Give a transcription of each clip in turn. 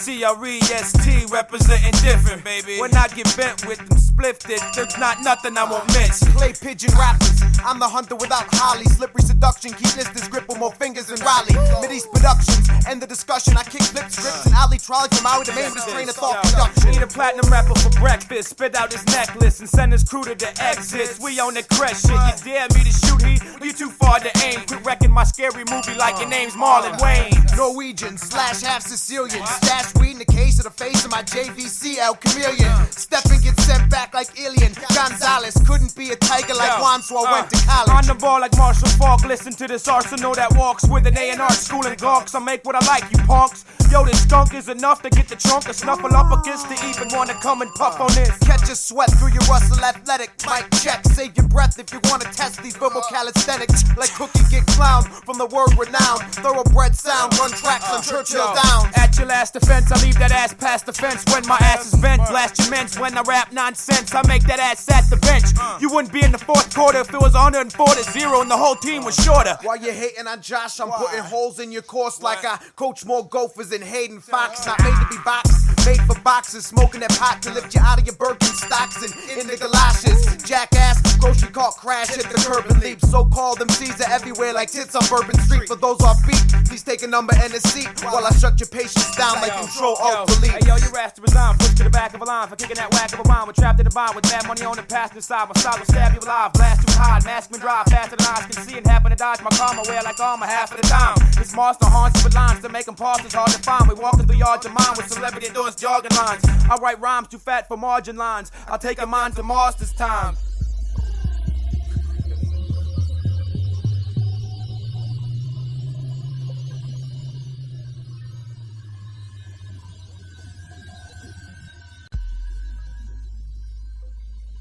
Crest, representing different, baby. When I get bent with them spliffed it, there's not nothing I won't miss. Clay pigeon rappers, I'm the hunter without Holly. Slippery seduction, keep listeners grip with more fingers than Raleigh. Mideast Productions, end the discussion. I kick flip scripts and alley trolley from Maui to Maine with his train of thought production. Eat a platinum rapper for breakfast, spit out his necklace and send his crew to the exits. We on the Crest shit, you dare me to shoot he? You too far to aim. Quit wrecking my scary movie like your name's Marlon Wayne. Norwegian / half Sicilian, stash weed in the case of the face of my JVC El Chameleon. Step and get sent back like Alien. Gonzalez couldn't be a tiger like Juan, so I went to college. On the ball like Marshall Falk, listen to this arsenal that walks with an A&R school and gawks. I make what I like, you punks. Yo, this skunk is enough to get the trunk and snuffle up against the even wanna come and puff on this. Catch a sweat through your Russell Athletic. Mic check, save your breath if you wanna test these verbal calisthenics. Like Cookie get clowned from the word renowned. Thoroughbred sound, run tracks on Churchill Downs. At your last defense, I leave that ass past the fence when my ass is bent. Blast your mints when I rap nonsense. I make that ass at the bench. You wouldn't be in the fourth quarter if it was 104-0 and the whole team was shorter. While you're hating on Josh, I'm putting holes in your course like I coach more Gophers than Hayden Fox. Not made to be boxed, made for boxers. Smoking that pot to lift you out of your Birkenstocks and into galoshes. Jackass, grocery cart crash, hit the curb and leap. So-called MCs are everywhere like tits on Bourbon Street. For those off beat, please take a number and a seat while I shut your patience down like Control Alt Delete. Hey yo, your ass to resign, push to the back of a line for kicking that whack of a rhyme. We're trapped in the bind with mad money on the passenger side. My style will stab you alive, blast too hard, masculine drive faster than eyes can see and happen to dodge my karma. Wear like armor half of the time. This monster haunts you with lines to make them pass. It's hard to find. We walking through yards of mine with celebrity endorsed jargon lines. I write rhymes too fat for margin lines. I'll take a mind to Mars this time.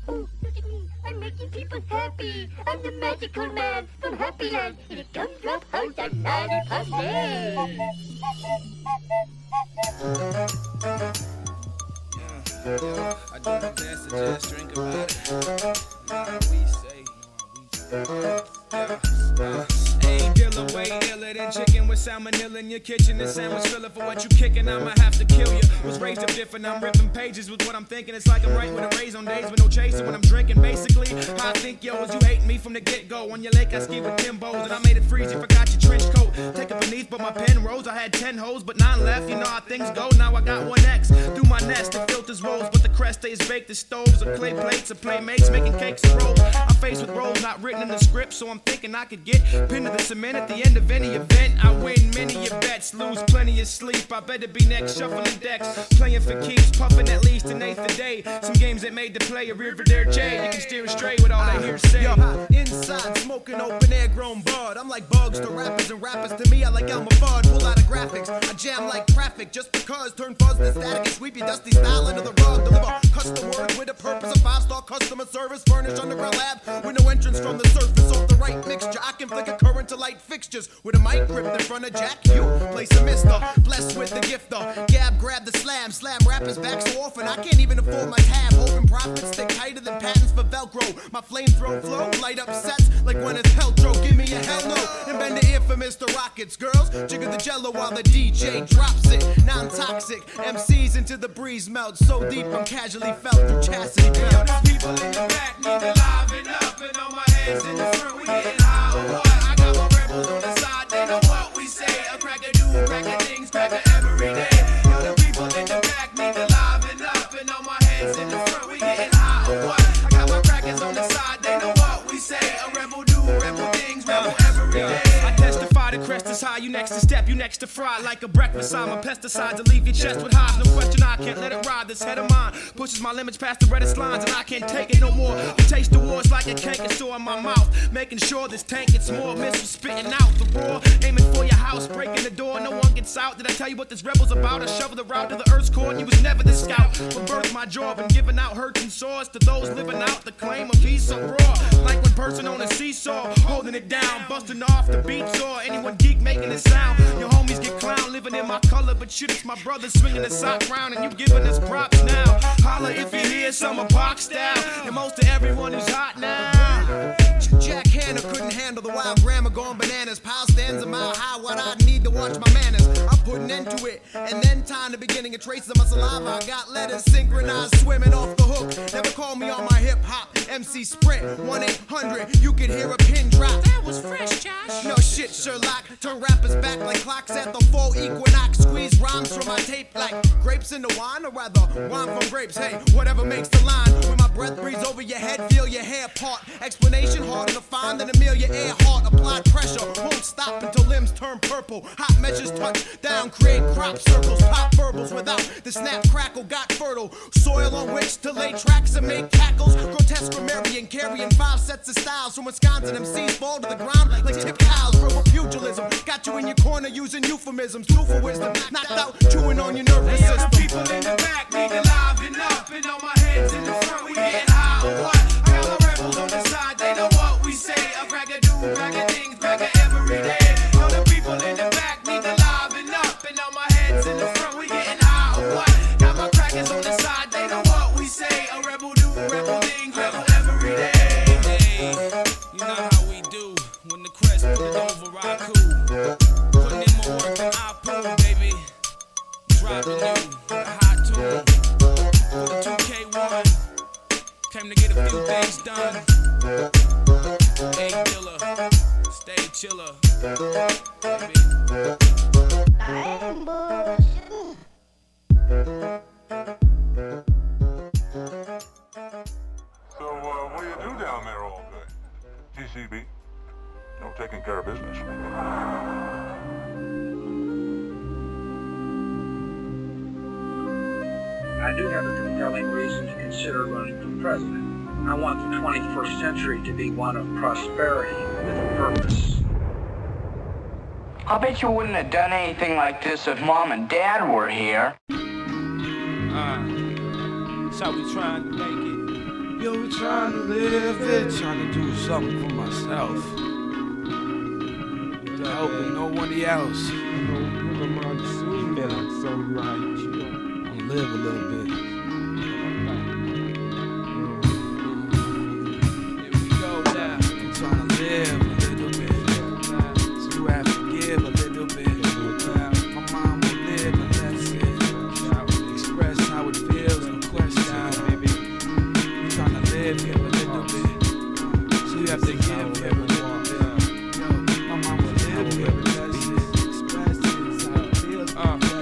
Oh, look at me. I'm making people happy. I'm the magical man from Happy Land. In a gumdrop house and lollipop land. I do my best to just drink about it. We say, ain't Dilla way iller than chicken with salmonella in your kitchen. The sandwich filler for what you kicking, I'ma have to kill you. Was raised up different, I'm ripping pages with what I'm thinking. It's like I'm writing with a raise on days with no chaser when I'm drinking. Basically, how I think, yo, is you hate me from the get-go. On your lake, I ski with Timbos, and I made it freeze. You forgot your trench coat. Take it beneath, but my pen rose. I had 10 hoes, but 9 left. You know how things go. Now I got 1X through my nest. The filters rose, but the Crest stays baked. The stoves or clay plates or playmates making cakes and rolls. I'm faced with roles not written in the script, so I'm thinking I could get pinned to the cement at the end of any event. I win many of bets, lose plenty of sleep. I better be next, shuffling decks, playing for keeps, puffing at least an eighth a day. Some games that made the play a Riverdale J. You can steer it straight with all that hearsay. Inside, smoking open air grown bud. I'm like bugs to rappers and rappers to me. I like Elmer Fudd, full out of graphics. I jam like traffic just because. Turn fuzz to static and sweep your dusty style under the rug. Deliver custom word with a purpose. A 5-star customer service. Furnished underground lab with no entrance from the surface. Off the right mixture, I can flick a current to light fixtures. With a mic gripped in front of Jack, you place a mister. Blessed with the gifter. Gab grab the slam. Slam rappers back so often I can't even afford my tab. Hoping profits stick tighter than patents for Velcro. My flamethrower flow light up sets like when it's Peltro. Give me a hell no and bend the ear for Mr. Rockets. Girls, jigger the jello while the DJ drops it. Non-toxic MCs into the breeze melt so deep I'm casually felt through chastity belt. Yo, the people in the back need to liven up, and all my hands in the front, we getting high or what? I got my rebels on the side, they know what we say. A cracker do, cracker things, cracker every day. Yo, the people in the back need to liven up, and all my hands in the front, we getting high or what? I got my crackers on the side, they know what we say. A rebel do, rebel things, rebel every day. I testify the Crest is high, you next to step, you next to fry. Like a breakfast, I'm a pesticide to leave your chest with highs. No question, I can't let it ride. This head of mine pushes my limits past the reddest lines, and I can't take it no more. You taste the wars like a cake and store in my mouth, making sure this tank gets more missiles spitting out the roar, aiming for your house, breaking the door, no one gets out. Did I tell you what this rebel's about? I shovel the route to the earth's core, and you was never the scout. From birth, my job, and giving out hurts and sores to those living out the claim of peace so raw. Like one person on a seesaw, holding it down, busting off the beat saw. Anyone geek making it sound. Your homies get clown, living in my color, but shit, it's my brother swinging the sock round, and you giving us props now. Holla if you hear summer park style. And most of everyone who's hot now. Jack Hanna couldn't handle the wild grammar going bananas. Power stands a mile high, what I need to watch my manners. I put an end to it, and then time the beginning of traces of my saliva. I got letters synchronized, swimming off the hook. Never call me on my hip hop MC sprint. 1-800, you can hear a pin drop. That was fresh, Josh. No shit, Sherlock. Turn rappers back like clocks at the fall equinox. Squeeze rhymes from my tape like grapes into wine, or rather wine from grapes. Hey, whatever makes the line. When my breath breathes over your head, feel your hair part. Explanation harder to find than Amelia Earhart. Applied pressure won't stop until limbs turn purple. Hot measures touch down, create crop circles. Pop verbals without the snap crackle got fertile. Soil on which to lay tracks and make cackles. Grotesque grammarian carrying 5 sets of styles. From Wisconsin MCs fall to the ground like tip cows. Verbal pugilism got you in your corner using euphemisms. True for wisdom, knocked out, chewing on your nervous Hey, yo, the system. people in the back need to liven up. And all my heads in the front, we getting high or what? I got my rebels on the side, they know what we say. A crack a do, crack a things, crack a every day. Yo, the people in the back need to liven up. And all my heads in the front, we getting high or what? Got my crackers on the side, they know what we say. A rebel do, rebel things, rebel every day. Hey, you know how we do. When the Crest put it over, I cool. Putting in more work than I pull, baby. Dropping you, a hot tune. For the 2K1, came to get a few things done. Hey, killer, stay chiller, baby. So, what do you do down there all day? TCB? No, taking care of business. I do have a compelling reason to consider running for president. I want the 21st century to be one of prosperity with a purpose. I bet you wouldn't have done anything like this if Mom and Dad were here. That's how we trying to make it. Yo, we trying to live it, trying to do something for myself. To helping no one else. Live a little bit. Here we go now. I'm trying to live a little bit. So you have to give a little bit. My mom will live and that's it. Express how it feels, no question, baby. I'm trying to live here a little bit. So you have to give here a little bit. Yo, my mom will live here and that's it. Express it how it feels.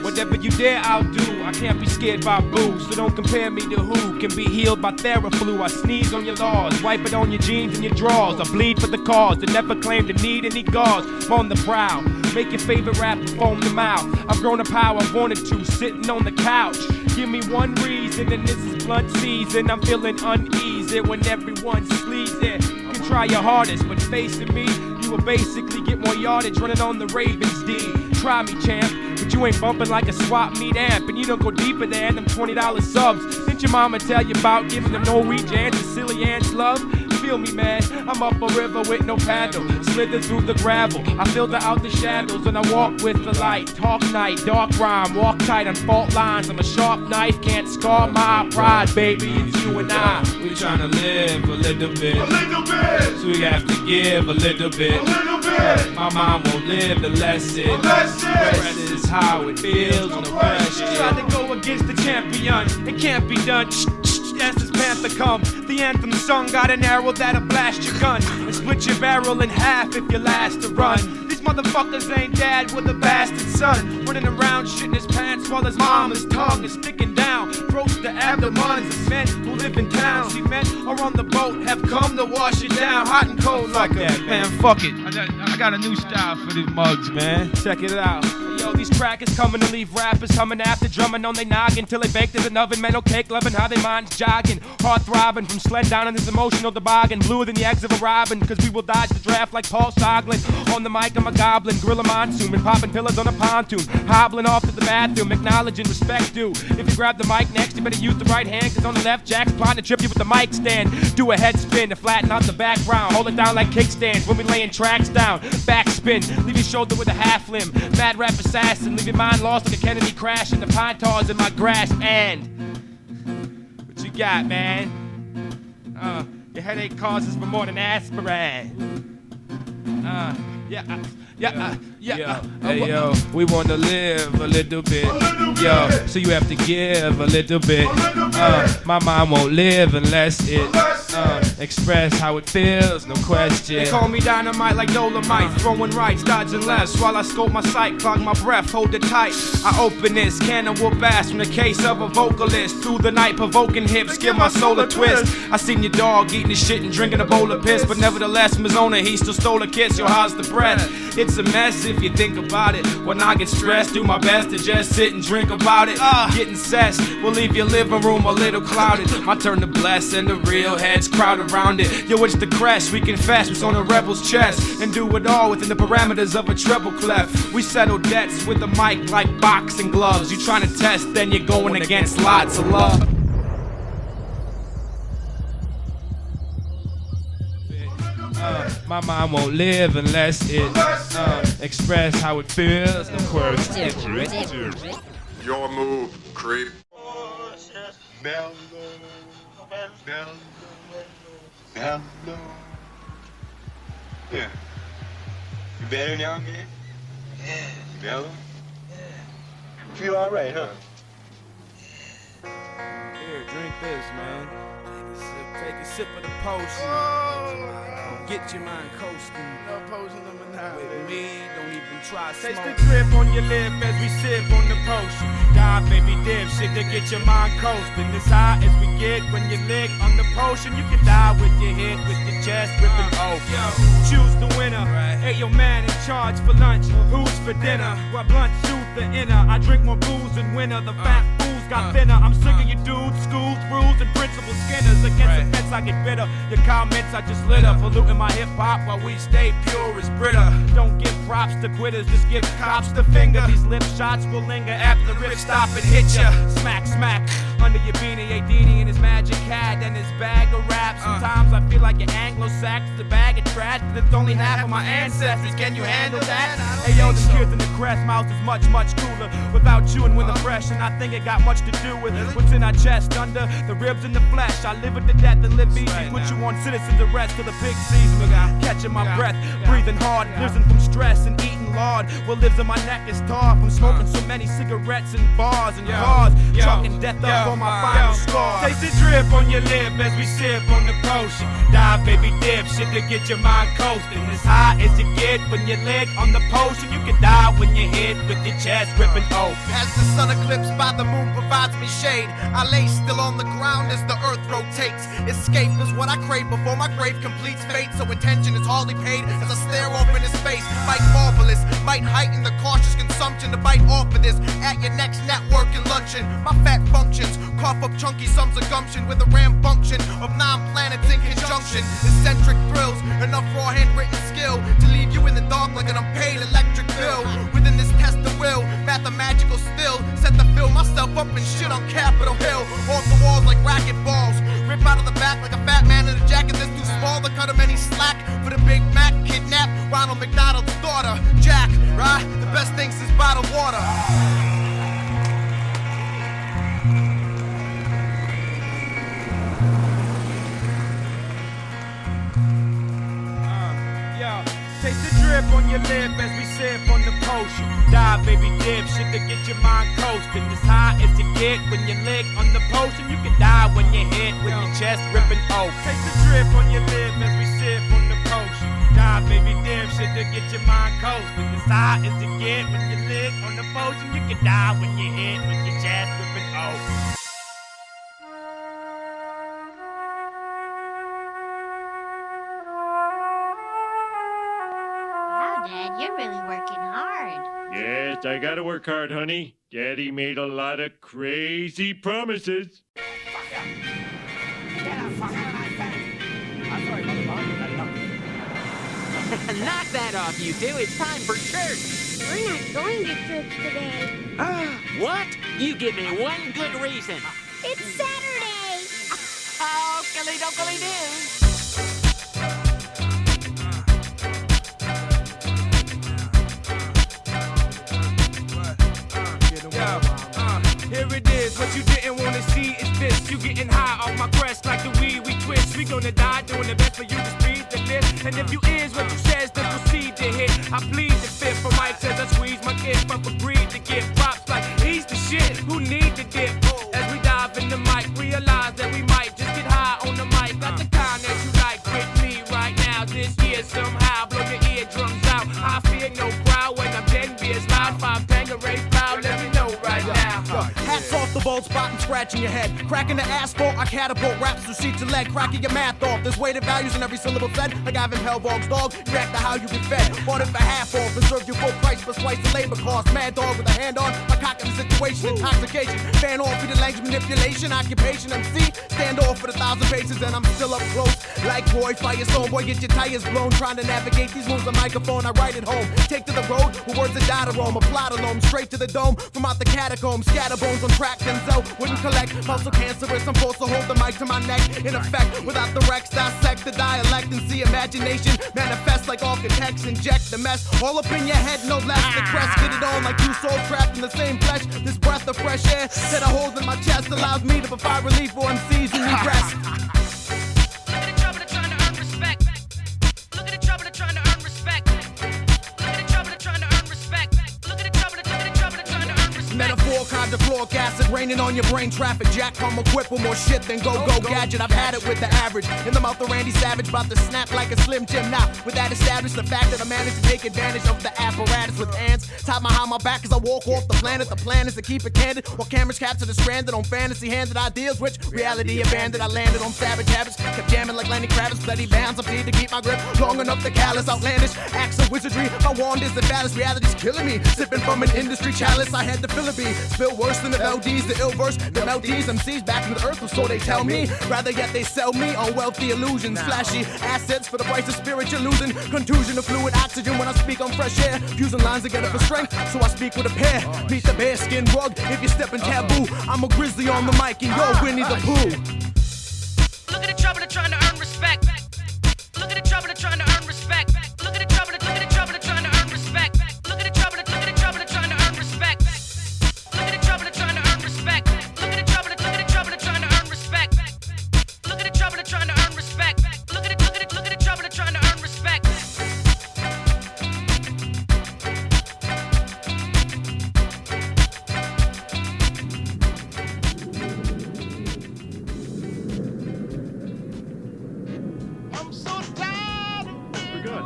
Whatever you dare, I'll do. I can't be scared by boo, so don't compare me to who can be healed by Theraflu. I sneeze on your laws, wipe it on your jeans and your drawers. I bleed for the cause that never claim to need any gauze. I'm on the prowl, make your favorite rapper foam the mouth. I've grown up how I wanted to, sitting on the couch. Give me one reason, and this is blunt season. I'm feeling uneasy when everyone sleazy. You can try your hardest, but facing me, you will basically get more yardage running on the Ravens D. Try me, champ, but you ain't bumping like a swap meet amp, and you don't go deeper than them $20 subs. Didn't your mama tell you about giving them Norwegians and Sicilians love? Feel me, man, I'm up a river with no paddle. Slither through the gravel, I filter out the shadows, and I walk with the light. Talk night, dark rhyme, walk tight on fault lines. I'm a sharp knife, can't scar my pride, baby. It's you and I. We tryna live a little bit. A little bit! So we have to give a little bit. A little bit! My mom won't live the lesson. Rest is how it feels, no question. Tried to go against the champion, it can't be done. As this panther come, the anthem sung, got an arrow that'll blast your gun and split your barrel in half if you're last to run. These motherfuckers ain't dad with a bastard son, running around shitting his pants while his mama's tongue is sticking down. Throats to abdomens of men who live in town. See, men are on the boat, have come to wash it down, hot and cold like that. Man, fuck it. I got a new style for these mugs, man. Check it out. Yo, these crackers coming to leave rappers coming after, drumming on they noggin till they baked as an oven. Mental cake, loving how they minds jogging, heart throbbing from sled down in this emotional toboggan, bluer than the eggs of a robin, cause we will dodge the draft like Paul Soglin. On the mic, I'm a goblin, grill a monsoon, and popping pillars on a pontoon, hobbling off to the bathroom, acknowledging respect due. If you grab the mic next, you better use the right hand, cause on the left, Jack's plotting to trip you with the mic stand. Do a head spin to flatten out the background, hold it down like kickstands when we laying tracks down. Backspin, leave your shoulder with a half limb. Mad rap assassin, leave your mind lost like a Kennedy crash, and the pine tar in my grasp. And got, man? Your headache causes for more than aspirin. Hey yo, we wanna live a little bit. Yo, so you have to give a little bit. My mind won't live unless it express how it feels, no question. They call me dynamite like Dolomite, throwing rights, dodging lefts while I scope my sight, clog my breath, hold it tight. I open this can of whoop ass from the case of a vocalist. Through the night, provoking hips, give my soul a twist. I seen your dog eating his shit and drinking a bowl of piss, but nevertheless, from his owner, he still stole a kiss. Yo, how's the breath? It's a mess if you think about it. When I get stressed, do my best to just sit and drink about it. Getting cessed will leave your living room a little clouded. My turn to bless and the real heads crowd around it. Yo, it's the Crest, we confess what's on a rebel's chest and do it all within the parameters of a treble clef. We settle debts with a mic like boxing gloves. You trying to test, then you're going against lots of love. My mind won't live unless it express how it feels. Of course. Your move, creep. Yeah. You better now, man? Yeah. Mellow? Yeah. Feel alright, huh? Here, drink this, man. Take a sip of the potion. Get your mind coasting. No potion number 9. With me, don't even try smoke. Taste the drip on your lip as we sip on the potion. God, baby, dip shit to get your mind coasting. As high as we get when you lick on the potion. You can die with your head, with your chest ripping open. Choose the winner. Hey, yo, man in charge for lunch. Who's for dinner? While blunt shoot the inner. I drink more booze than winter. The fat fools got thinner. I'm sick of your dudes, schools, rules, and principal skinners. Against offense, I get bitter. Your comments, I just lit up. Polluting my hip hop while we stay pure as Brita. Don't give props to quitters, just give cops the finger. These lip shots will linger after the rip stop and hit ya. Smack, smack. Under your beanie, A. Dini and his magic hat and his bag of rap. Sometimes I feel like an Anglo-Saxon, the bag of trash, but it's only half of my ancestors. Can you handle that? Hey yo, the kids in the Crest mouth is much, much cooler. Without chewing when the fresh, and I think it got much to do with what's in our chest, under the ribs and the flesh. I live with the death and live easy. Put you on citizen's arrest till the pig sees me. Catching my breath, breathing hard, losing from stress and eating lard. What lives in my neck is tar from smoking so many cigarettes and bars and cars. Chalking death up on my final score. Taste the drip on your lip as we sip on the potion. Die, baby, dip shit to get your mind coasting. As high as you get when you lick on the potion. You can die when you hit with your chest ripping open. As the sun eclipsed by the moon provides me shade, I lay still on the ground as the earth rotates. Escape is what I crave before my grave completes fate. So attention is hardly paid as I stare off in his face. Might marvelous, might heighten the cautious consumption to bite off of this at your next networking luncheon. My fat functions, cough up chunky sums of gumption with a ramfunction of 9 planets in conjunction. Eccentric thrills, enough raw handwritten skill to leave you in the dark like an unpaid electric bill. Within this test of will, mathematical still, set to fill myself up and shit on Capitol Hill. Off the walls like racket balls, rip out of the back like a fat man in a jacket that's too small to cut him any slack. For the Big Mac, kidnap Ronald McDonald's daughter, Jack, right? The best thing since bottled water. Taste the drip on your lip as we sip on the potion. Die, baby, dip shit to get your mind coasting. As high as you get when you lick on the potion. You can die when you hit with your chest ripping open. Taste the drip on your lip as we sip on the potion. Die, baby, dip shit to get your mind coasting. As high as you get when you lick on the potion. You can die when you hit with your chest ripping open. Dad, you're really working hard. Yes, I gotta work hard, honey. Daddy made a lot of crazy promises. Knock that off, you two. It's time for church. We're not going to church today. What? You give me one good reason. It's Saturday. Oh, dilly-do-dilly-do. Here it is, what you didn't want to see is this. you getting high off my crest like the weed we twist. We gonna die doing the best for you, just read the list. And if you is what you says, then proceed to hit. I plead the fifth for Mike says I squeeze my gift, but agreed to give props like he's the shit. Who need the dip? As we dive in the mic, realize that we might just get high on the mic. Got the kind that you like with me right now. This year somehow blow your eardrums out. I fear no crowd when I'm 10 beers loud. 5 Tangeray proud, let me know right now. Hats off the bald spot and scratching your head. Cracking the asphalt, I catapult raps through seat to leg. Cracking your math off. There's weighted values in every syllable said. Like Ivan Hellbog's dog, react to how you get fed. Bought it for half off and served you full price for twice the labor cost. Mad dog with a hand on my cock in the situation. Intoxication, fan off with the language manipulation. Occupation MC, stand off for 1,000 paces and I'm still up close. Like Roy Firestone, boy, get your tires blown. Trying to navigate these moves on microphone, I write it home. Take to the road, with words that die to roam. Apply to loam, straight to the dome. From out the catacombs, scatter bones on track. Denzel wouldn't collect, muscle cancerous. I'm forced to hold the mic to my neck. In effect, without the Rex, dissect the dialect and see imagination manifest like architects. Inject the mess, all up in your head, no less. The crest, get it on like two souls trapped in the same flesh. This breath of fresh air that I hold in my chest allows me to provide relief for MCs who need rest. Look at the trouble they're trying to earn respect. Look at the trouble they're trying to earn respect. Look at the trouble they're trying to earn respect. Look at the trouble they're trying to earn respect. Metaphor, hydrochloric acid raining on your brain. Traffic jack, I'm equipped with more shit than go gadget. I've had it with the average. In the mouth of Randy Savage, about to snap like a Slim Jim. Now, with that established, the fact that I managed to take advantage of the apparatus with hands tied behind my back as I walk off the planet. The plan is to keep it candid while cameras capture the stranded on fantasy-handed ideas, which reality abandoned. I landed on savage habits, kept jamming like Lenny Kravitz. Bloody bounds, I'm paid to keep my grip long enough to callous. Outlandish acts of wizardry. My wand is the phallus, reality's killing me. Sipping from an industry chalice, I had the Philippines. Spill worse than the LDs, the ill verse, the LDs. MCs back in the earth, or so they tell me. Rather yet they sell me on wealthy illusions. Flashy assets for the price of spirit you're losing. Contusion of fluid oxygen when I speak on fresh air. Fusing lines together for strength, so I speak with a pair. Meet the bearskin rug if you're stepping taboo. I'm a grizzly on the mic and you're Winnie the Pooh. Look at the trouble they're trying to earn respect. Look at the trouble they're trying to earn respect. Look at the trouble they're trying to earn respect. Look at the trouble they're trying to earn respect. Look at the trouble they're trying to earn respect. Look at the trouble they're trying to earn respect. Look at the trouble they're trying to earn respect. Look at the trouble they're trying to earn respect.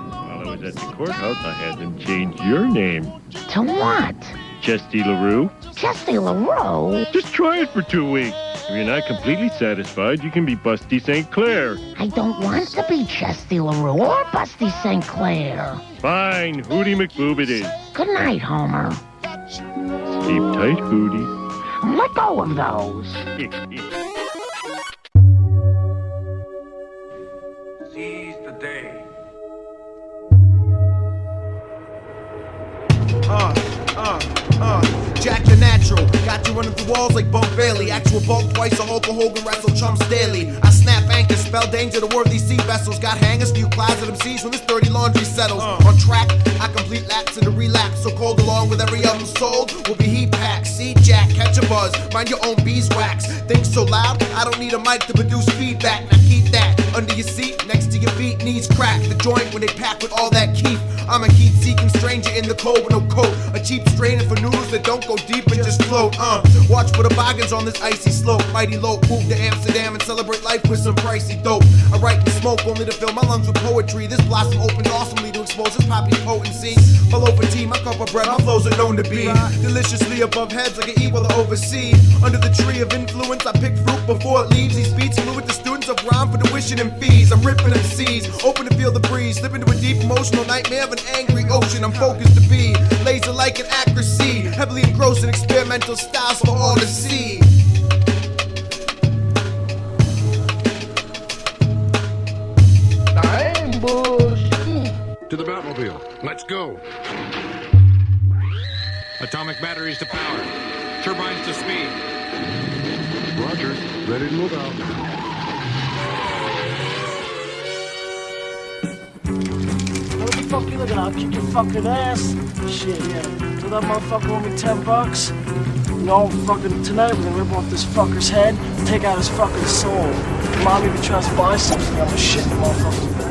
While I was at the courthouse, I had them change your name. To what? Chesty LaRue. Chesty LaRue? Just try it for 2 weeks. If you're not completely satisfied, you can be Busty St. Clair. I don't want to be Chesty LaRue or Busty St. Clair. Fine, Hootie McBoob it is. Good night, Homer. Keep tight, Hootie. Let go of those. Seize the day. Jack the natural, got you running through walls like Bump Bailey. Actual bulk twice, a Hulk Hogan wrestle chumps daily. I snap anchors, spell danger to worthy sea vessels. Got hangers for you closet MCs when this dirty laundry settles. On track, I complete laps into relapse. So cold along with every album sold will be heat packed. See Jack, catch a buzz, mind your own beeswax. Think so loud, I don't need a mic to produce feedback. Now keep that under your seat, next to your feet, knees crack. The joint when they pack with all that keef. I'm a heat-seeking stranger in the cold with no coat. A cheap strainer for noodles that don't go deep and just float. Watch for the boggins on this icy slope. Mighty low, move to Amsterdam and celebrate life with some pricey dope. I write and smoke only to fill my lungs with poetry. This blossom opens awesomely to expose this poppy's potency. Follow for tea, my cup of bread, my flows are known to be deliciously above heads like an eagle to oversee. Under the tree of influence, I pick fruit before it leaves. These beats flew with the students of rhyme for tuition and fees. I'm ripping them seas, open to feel the breeze. Slip into a deep emotional nightmare of an angry ocean. I'm focused to be laser-like in accuracy, heavily engrossed in experimental styles for all to see. Ambush! To the Batmobile. Let's go. Atomic batteries to power. Turbines to speed. Roger. Ready to move out. What the fuck you looking at? I'll kick your fucking ass. Shit, yeah. Do that motherfucker owe me $10? know, fucking tonight we're gonna rip off this fucker's head and take out his fucking soul. Mom even tries to buy something, I'm gonna shit in the motherfucker's back.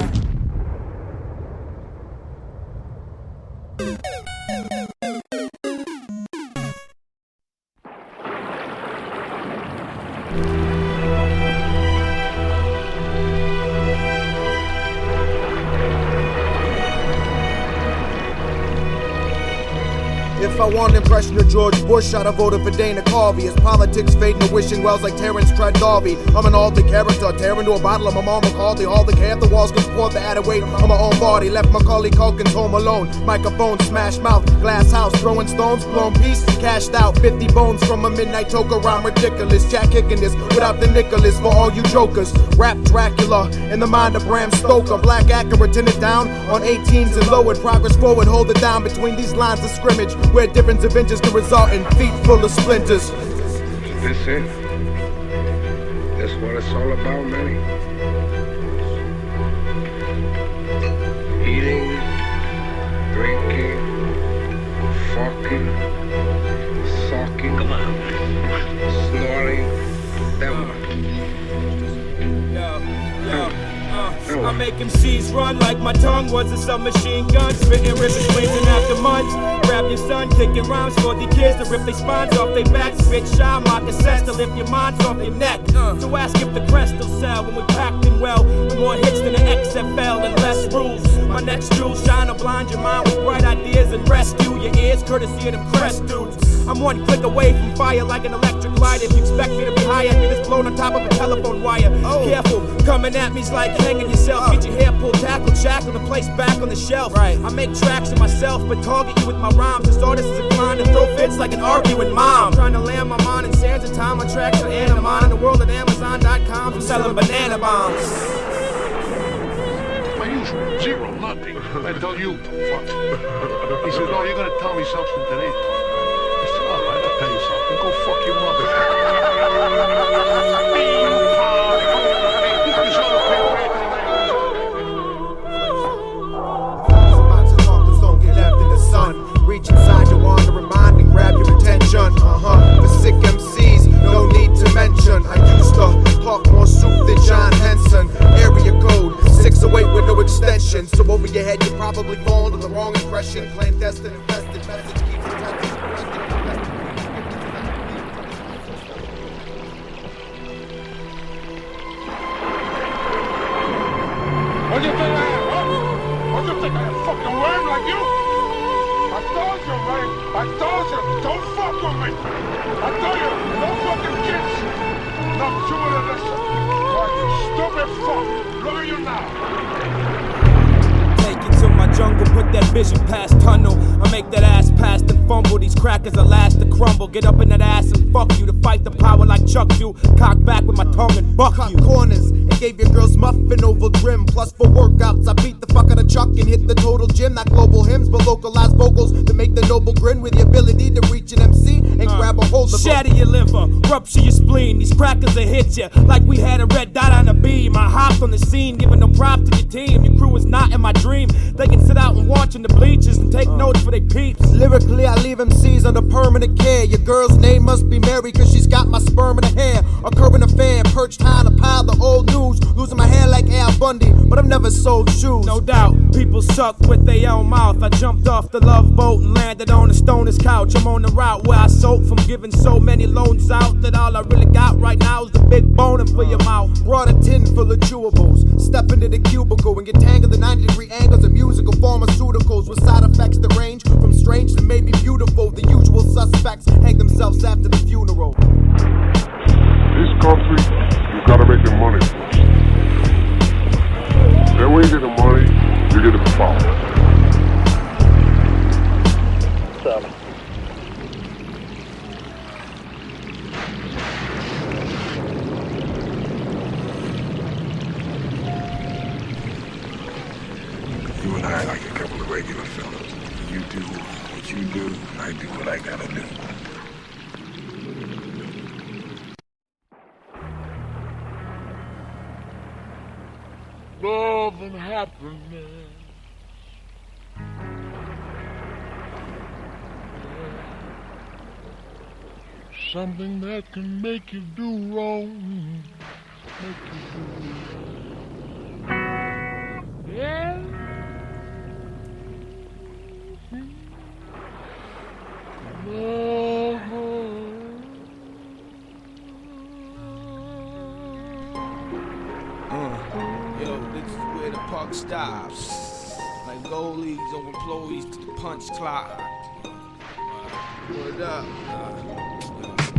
If I want an impression of George Bush, I'd have voted for Dana Carvey. His politics fade into wishing wells like Terrence Trent D'Arby. I'm an altered character, tear into a bottle of my mom McCarthy. Haul the care, the walls can support the added weight on my own body. Left Macaulay Culkin's home alone. Microphone, smash mouth, glass house, throwing stones, blown piece, cashed out 50 bones from a midnight toker. I'm ridiculous, Jack kicking this without the Nicholas for all you jokers. Rap Dracula in the mind of Bram Stoker. Black Acura tinted down on 18s and lowered. Progress forward, hold it down between these lines of scrimmage, where difference of inches can result in feet full of splinters. This it? That's what it's all about, man. Eating, drinking, fucking, sucking, snoring, that one. I make MCs run like my tongue was a submachine gun. Spitting ripping blazing after months. Grab your son, kicking rhymes for the kids to rip their spines off their backs. Spit shy, mock assess to lift your minds off your neck. So ask if the Crest will sell when we're packed in well. With more hits than the XFL and less rules. My next jewel shine will blind your mind with bright ideas and rescue your ears courtesy of them Crest dudes. I'm one click away from fire like an electric light. If you expect me to be high, I'd be just blown on top of a telephone wire. Careful, coming at me's like hanging yourself. Get your hair pulled, tackle, shackle, and place back on the shelf. Right. I make tracks of myself, but target you with my rhymes. This artist is inclined to throw fits like an arguing mom. Trying to land my mind in sands of time. My tracks are Anamon in the world at Amazon.com. I'm selling banana bombs. My usual, zero, nothing. I tell you, fuck. He said, no, you're gonna tell me something today. I said, all right, I'll tell you something. Go fuck your mother. Don't get left in the sun. Reach inside your wandering mind and grab your attention. For sick MCs, no need to mention. I used to talk more soup than John Henson. Area code 608 with no extension. So over your head, you probably fall into the wrong impression. Clandestine infested message keeps protecting. What do you think I am, huh? What do you think I am, fucking worm like you? I told you, man. I told you, don't fuck with me. I told you, no fucking kids. Not you would have listened. Why, you stupid fuck. Look at you now. Take it to my jungle, put that vision past tunnel. I make that ass pass and fumble. These crackers are last to crumble. Get up in that ass and fuck you. To fight the power like Chuck do. Cock back with my tongue and buck you. Corners and gave your girls muffin oval trim. Plus for workouts, I beat the fuck out of Chuck and hit the total gym. Not global hymns, but localized vocals to make the noble grin with the ability to reach an MC and grab a hold of shatter your liver, rupture your spleen. These crackers will hit you like we had a red dot on a beam. I hopped on the scene, giving no prop to your team. Your crew is not in my dream. They can sit out and watch in the bleachers and take notes for they peeps. Lyrically, I leave MCs under permanent care. Your girl's name must be Mary, cause she's got my sperm in her hair. A current affair, perched high on a pile of old news. Losing my hair like Al Bundy, but I've never sold shoes. No doubt, people suck with their own mouth. I jumped off the love boat and landed on a stoner's couch. I'm on the route where I sold from giving so many loans out that all I really got right now is the big boning for your mouth. Brought a tin full of chewables. Step into the cubicle and get tangled in 90-degree angles of musical pharmaceuticals with side effects that range from strange to maybe beautiful. The usual suspects hang themselves after the funeral. This country, you gotta make your money. Then when you get the money, you get the power. You and I are like a couple of regular fellas. You do what you do, and I do what I gotta do. Love and happiness. something that can make you do wrong. Make you do wrong. Yeah. Yo, this is where the puck stops. Like goalies or employees to the punch clock. Word up.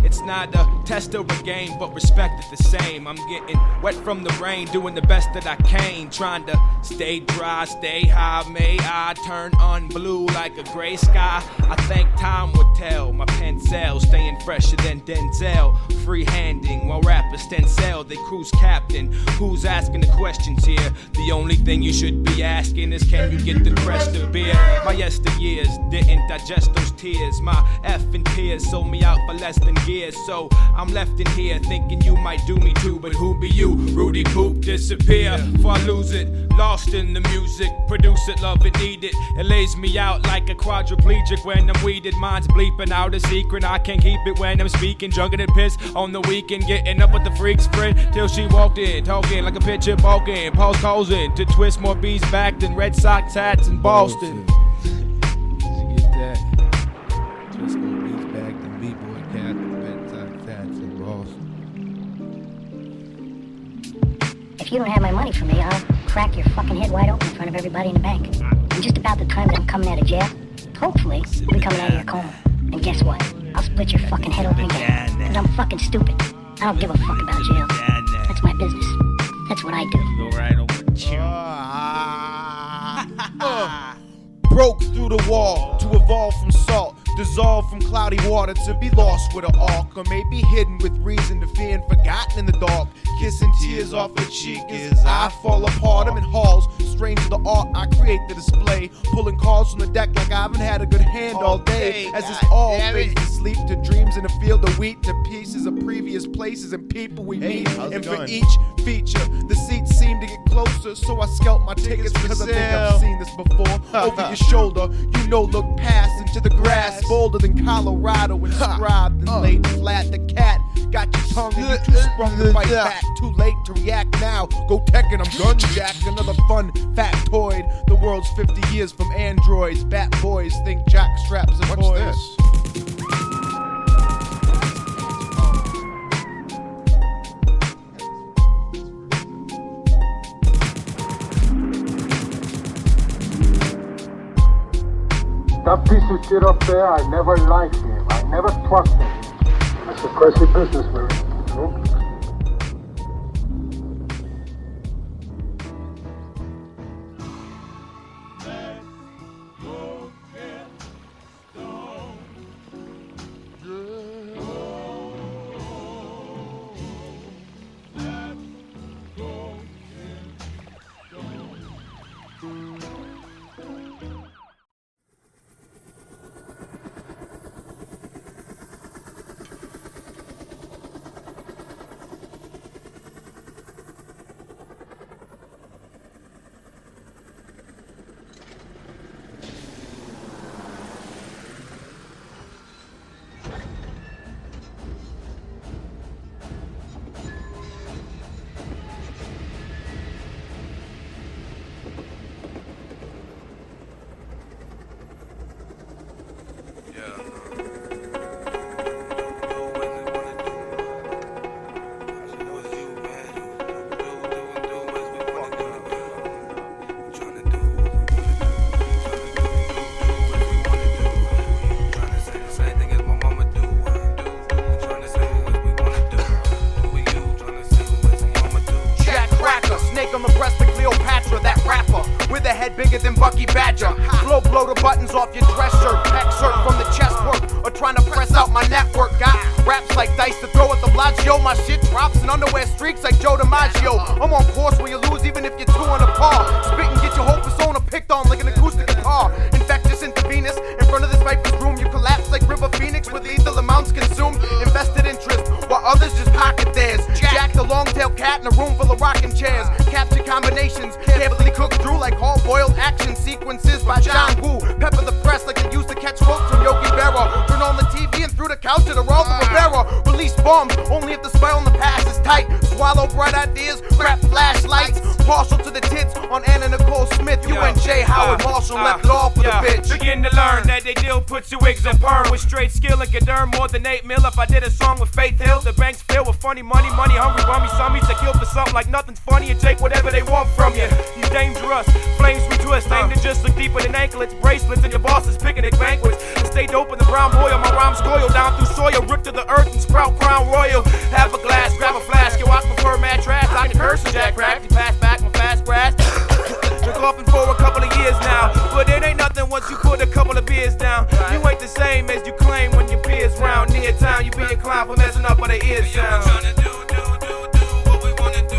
It's not a test of a game, but respect it the same. I'm getting wet from the rain, doing the best that I can. Trying to stay dry, stay high. May I turn on blue like a gray sky? I think time would tell. My pencil staying fresher than Denzel. Free-handing while rappers stencil. They cruise captain. Who's asking the questions here? The only thing you should be asking is, can you get the Crest of beer? My yesteryears didn't digest those tears. My effing tears sold me out for less than gears. So I'm left in here thinking you might do me too, but who be you? Rudy Poop, disappear before I lose it. Lost in the music, produce it, love it, need it. It lays me out like a quadriplegic when I'm weeded. Mind's bleeping out a secret, I can't keep it when I'm speaking. Drunken and pissed on the weekend, getting up with the freaks friend till she walked in, talking like a picture balking. Paul's causing to twist more bees back than Red Sox hats in Boston. Did you get that? Twist more bees back than B-boy cat than Red Sox hats in Boston. If you don't have my money for me, I'll crack your fucking head wide open in front of everybody in the bank. And just about the time that I'm coming out of jail, hopefully, I'll be coming out of your coma. And guess what? I'll split your fucking head open again. Because I'm fucking stupid. I don't give a fuck about jail. That's my business. That's what I do. Go right over Broke through the wall to evolve from salt. Dissolved from cloudy water to be lost with an arc. Or maybe hidden with reason to fear and forgotten in the dark. Kissing tears off the cheek as I fall apart. I'm in halls, strange to the art I create the display. Pulling cards from the deck like I haven't had a good hand all day. As it's all fades to sleep to dreams in a field of wheat. To pieces of previous places and people we meet. And for each feature, the seats seem to get closer. So I scalp my tickets because I think I've seen this before. Over your shoulder, you know, look past into the grass. Bolder than Colorado, inscribed and laid flat. The cat got your tongue and you too sprung to fight back. Too late to react now. Go Tekken, I'm gun jack. Another fun factoid. The world's 50 years from androids. Bat boys think jack straps and toys. This? That piece of shit up there, I never liked him. I never trusted him. That's a crazy business, man. Bigger than Bucky Badger. Blow the buttons off your dress shirt. Excerpt from the chest work. Or trying to press out my network. Got raps like dice to throw at the Bellagio. My shit drops in underwear streaks like Joe DiMaggio. I'm on course where you lose even if you're 2 on a par. Spit and get your whole persona picked on like an acoustic guitar. Infectious intravenous. In front of this viper's room you collapse like River Phoenix with lethal amounts consumed. Invested interest while others just pocket theirs. Jack the long-tailed cat in a room full of rocking chairs. Capture combinations, carefully cooked through like hard-boiled action sequences by John Woo. Pepper the press like they used to catch folks from Yogi Berra. Turn on the TV and through the couch to the Rolls of Rivera. Release bombs only if the spell on the past is tight. Swallow bright ideas, grab flashlights. Partial to the tits on Anna Nicole Smith. UNJ Howard Marshall left it off for the bitch. Begin to learn that they deal puts your wigs on perm with straight skill and could earn more than 8 mil. If I did a song with Faith Hill, the bank's filled with funny money, hungry bummy summies that kill for something like nothing's funny and take whatever they want from you. He's dangerous, flames we twist, aimed to just look deeper than anklets, bracelets, and your boss is picnic banquets. And stay dope in the brown boil, my rhymes coil down through soil, rip to the earth and sprout crown royal. Have a glass, grab a flask, yo, I prefer mad trash. I can curse and jack crack, you pass back my fast grass. Been coughing for a couple of years now, but it ain't nothing once you put a couple of beers down. You ain't the same as you claim when your peers round near town. You be inclined for messing up on the ears sound. What we wanna do,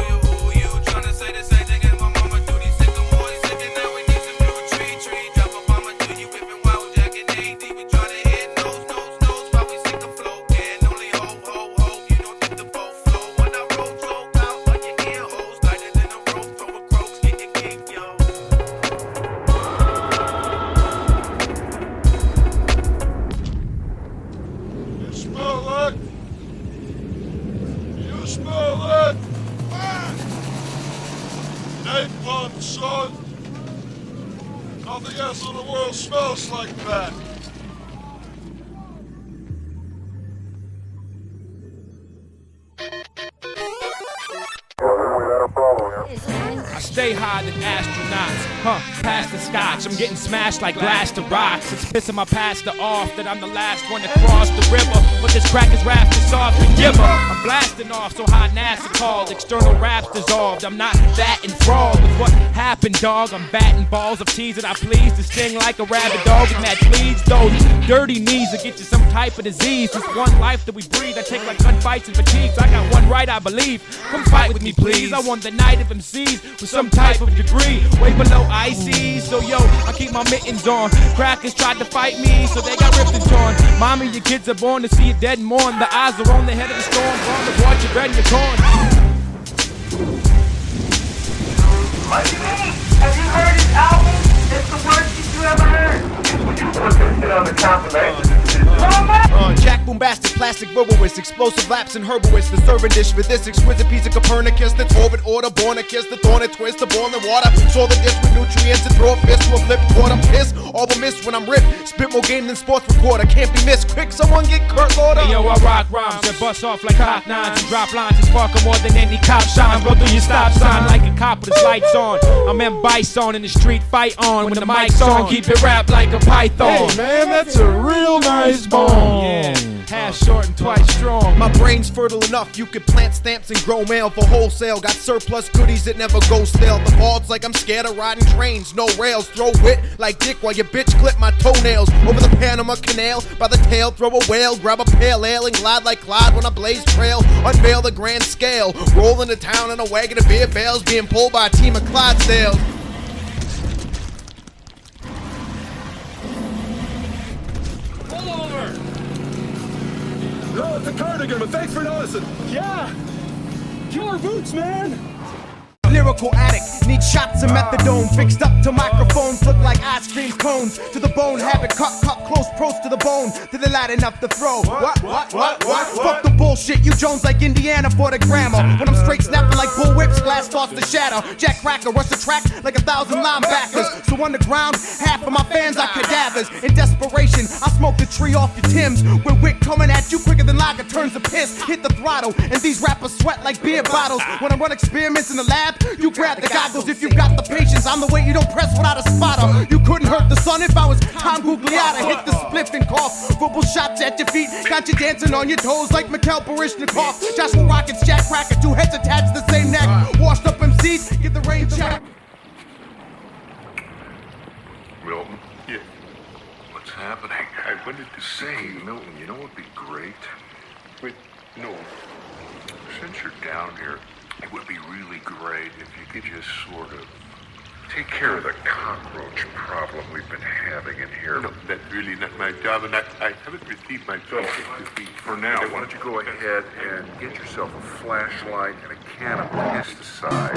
you tryna say the same thing as my mama do. These sycamores sitting there, we need some new tree. Drop a bomber to you, whipping wild jack and AD. We tryna hit nose, while we sink the flow. Can only hope, you don't think the boat flow. When I roll, choke out on your ear holes, lighter than a rope, throw a croaks, get your gig, yo. You smell that? You smell that? Napalm, son. Nothing else in the world smells like that. I stay higher than astronauts, past the scotch. I'm getting smashed like glass to rocks. It's pissing my pastor off that I'm the last one to cross the river. But this crack is wrapped in soft and giver. I'm blasting off so hot NASA called. External raps dissolved. I'm not that enthralled with what happened, dog. I'm batting balls of teasing. I please to sting like a rabid dog with mad fleas. Those dirty knees will get you some type of disease. This one life that we breathe, I take like gunfights and fatigues. I got one right, I believe. Come fight with me, please. I won the night of MCs with some type of degree, way below IC. So yo, I keep my mittens on. Crackers tried to fight me, so they got ripped and torn. Mommy, your kids are born to see you dead and mourn. The eyes are on the head of the storm, gone to watch your bread and your corn. Have you heard his album? It's the worst shit you ever heard. Get on the confirmation. Jack bombastic, plastic verbalist, explosive lapse and herbalist. The serving dish for this exquisite piece of Copernicus. That's orbit order, born a kiss, the thorn and twist, the boiling water. Saw the dish with nutrients and throw a fist to a flip quarter. Piss, all the miss when I'm ripped. Spit more game than sports reporter. Can't be missed. Quick, someone get Kurt Lauder. Hey, yo, I rock rhymes that bust off like hot nines and drop lines and sparkle more than any cop shines. Go through your stop sign like a cop with his lights on. I'm in Bison in the street, fight on. When the mic's on, keep it wrapped like a python. Hey man, that's a real nice bone. Yeah, half short and twice strong. My brain's fertile enough, you could plant stamps and grow mail for wholesale. Got surplus goodies that never go stale. The bald's like I'm scared of riding trains, no rails. Throw wit like dick while your bitch clip my toenails. Over the Panama Canal, by the tail, throw a whale. Grab a pale ale and glide like Clyde when I blaze trail. Unveil the grand scale. Roll into town in a wagon of beer bales, being pulled by a team of Clydesdales. No, it's a cardigan, but thanks for noticing. Yeah! Killer boots, man! Lyrical addict, need shots of methadone. Fixed up to microphones, look like ice cream cones. To the bone, habit cut close, pros to the bone. Till they're light enough to throw. What? Fuck the bullshit, you Jones like Indiana for the grammar. When I'm straight snapping like bull whips, glass starts to shatter. Jack Cracker, rush the track like 1,000 linebackers. So underground, half of my fans are cadavers. In desperation, I smoke the tree off your Timbs. With wick coming at you quicker than lager turns to piss. Hit the throttle, and these rappers sweat like beer bottles. When I run experiments in the lab, you grab the goggles if you got the patience. I'm the way you don't press without a spotter. You couldn't hurt the sun if I was Tom Gugliotta. Hit the spliff and cough. Verbal shots at your feet. Got you dancing on your toes like Mikhail Baryshnikov. Joshua Rockets, Jack Cracker, two heads attached to the same neck. Washed up MCs, get the rain check. Milton? Yeah. What's happening? I wanted to say, Milton, you know what would be great? Wait, no. Since you're down here, it would be really great if you could just sort of take care of the cockroach problem we've been having in here. No, that's really not my job, and I haven't received my job this week. For now, why don't you go ahead and get yourself a flashlight and a can of pesticide.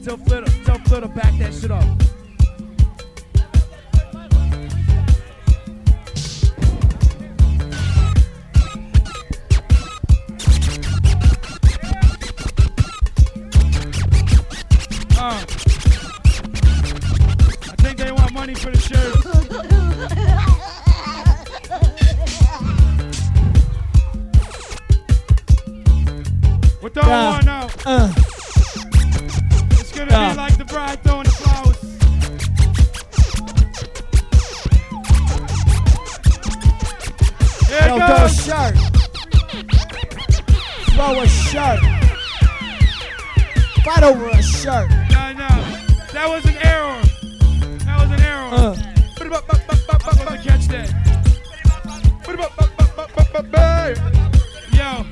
Tell Flitter to back that shit up. I think they want money for the shirt. What do I want now? It's gonna be like the bride throwing the flowers. Here it Throw a goes. shirt. Throw a shirt. Fight over a shirt. No. That was an error. That was an error. I'm supposed to catch that. Yo,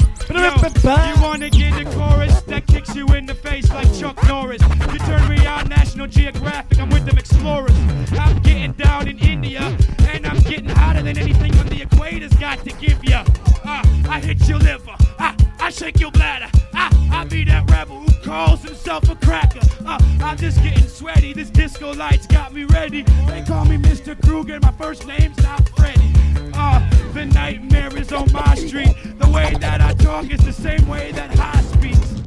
you wanna get the chorus that kicks you in the face like Chuck Norris. You turn me on National Geographic, I'm with them explorers. I'm getting down in India, and I'm getting hotter than anything on the equator's got to give ya. I hit your liver, I shake your bladder. I be that rebel who calls himself a cracker. I'm just getting sweaty, this disco lights got me ready. They call me Mr. Kruger, my first name's not Freddy. The nightmare is on my street. The way that I talk is the same way that high speaks.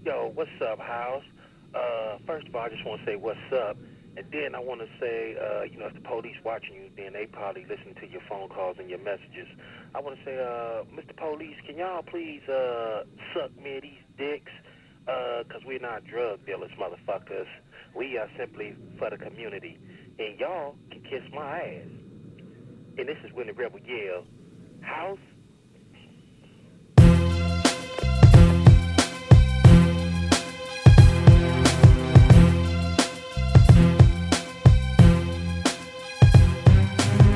Yo, what's up, House? First of all, I just want to say what's up. And then I want to say, if the police watching you, then they probably listen to your phone calls and your messages. I want to say, Mr. Police, can y'all please suck me these dicks? Because we're not drug dealers, motherfuckers. We are simply for the community. And y'all can kiss my ass. And this is when the rebel yell, House.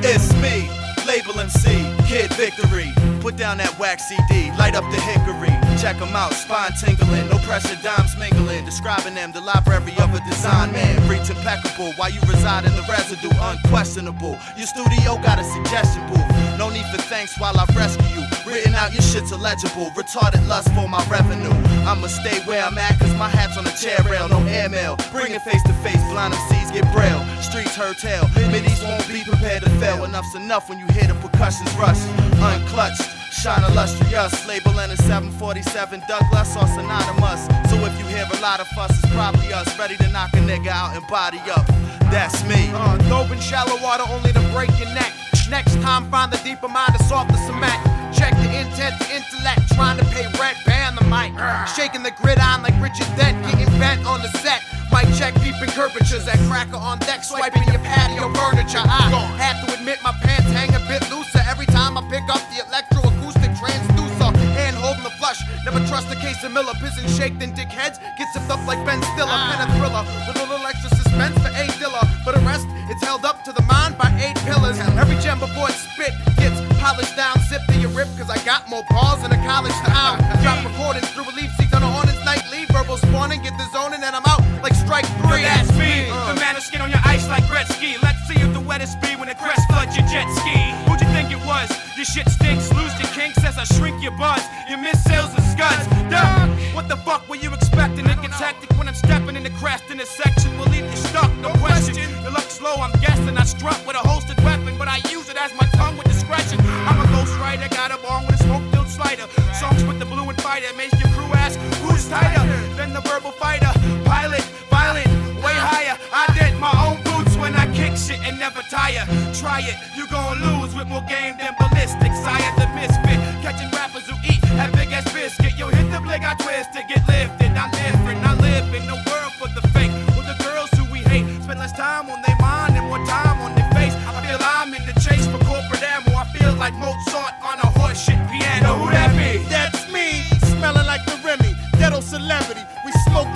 It's me, Label MC, Kid Victory. Put down that wax CD, light up the hickory. Check them out, spine tingling, no pressure, dimes mingling. Describing them, the library of a design man. Reach impeccable, while you reside in the residue, unquestionable. Your studio got a suggestion booth. No need for thanks while I rescue you. Written out, your shit's illegible. Retarded lust for my revenue. I'ma stay where I'm at, cause my hat's on a chair rail. No airmail, bring it face to face. Blind MCs get braille. Streets hurt tail. Middies won't be prepared to fail. Enough's enough when you hear the percussions rush. Unclutched, shine illustrious. Label in a 747 Douglas or synonymous. So if you hear a lot of fuss, it's probably us. Ready to knock a nigga out and body up. That's me. Dope in shallow water only to break your neck. Next time, find the deeper mind to soft the cement. Check the intent, the intellect, trying to pay rent, ban the mic. Shaking the gridiron like Richard Dent, getting bent on the set. Mic check, peeping curvatures at cracker on deck, swiping your patio furniture. I have to admit my pants hang a bit looser every time I pick up the electroacoustic transducer. Hand holding the flush, never trust a case of Miller. Piss and shake, then dickheads get sipped up like Ben Stiller. Pen a thriller with a little extra suspense for A Dilla. For the rest, it's held up to the mind by 8 pillars. Every gem before it's spit gets polished down, zip to your rip, cause I got more balls than a college town. Drop recordings through relief seats on a Hornets nightly. Verbal spawning, get the zoning, and I'm out like strike 3. That's me, the man of skin on your ice like Gretzky. Let's see if the wettest be when the crest floods your jet ski. Who'd you think it was? Your shit stinks, lose your kinks as I shrink your buzz. You miss sales and scuds. Duh, what the fuck were you expecting? It gets hectic when I'm stepping in the Crest intersection. Will leave you stuck, no question. You look slow, I'm guessing. I struck with a holstered weapon, but I use it as my tongue with discretion. I'm a ghostwriter, got a bong with a smoke-filled slider. Songs with the blue and fighter, makes your crew ask, who's tighter than the verbal fighter? Pilot, violent, way higher. I dent my own boots when I kick shit and never tire. Try it, you gon' lose with more game than ballistic. Sire the misfit, catching rappers who eat that big ass biscuit. You hit the blick, I twist to get lifted. I'm different, I live in the world for the fake. With the girls who we hate, spend less time on their mind and more time on their face. I feel I'm in the chase for corporate ammo. I feel like Mozart on a horse shit piano. Who that be? That's me, smelling like the Remy, ghetto celebrity. We smoke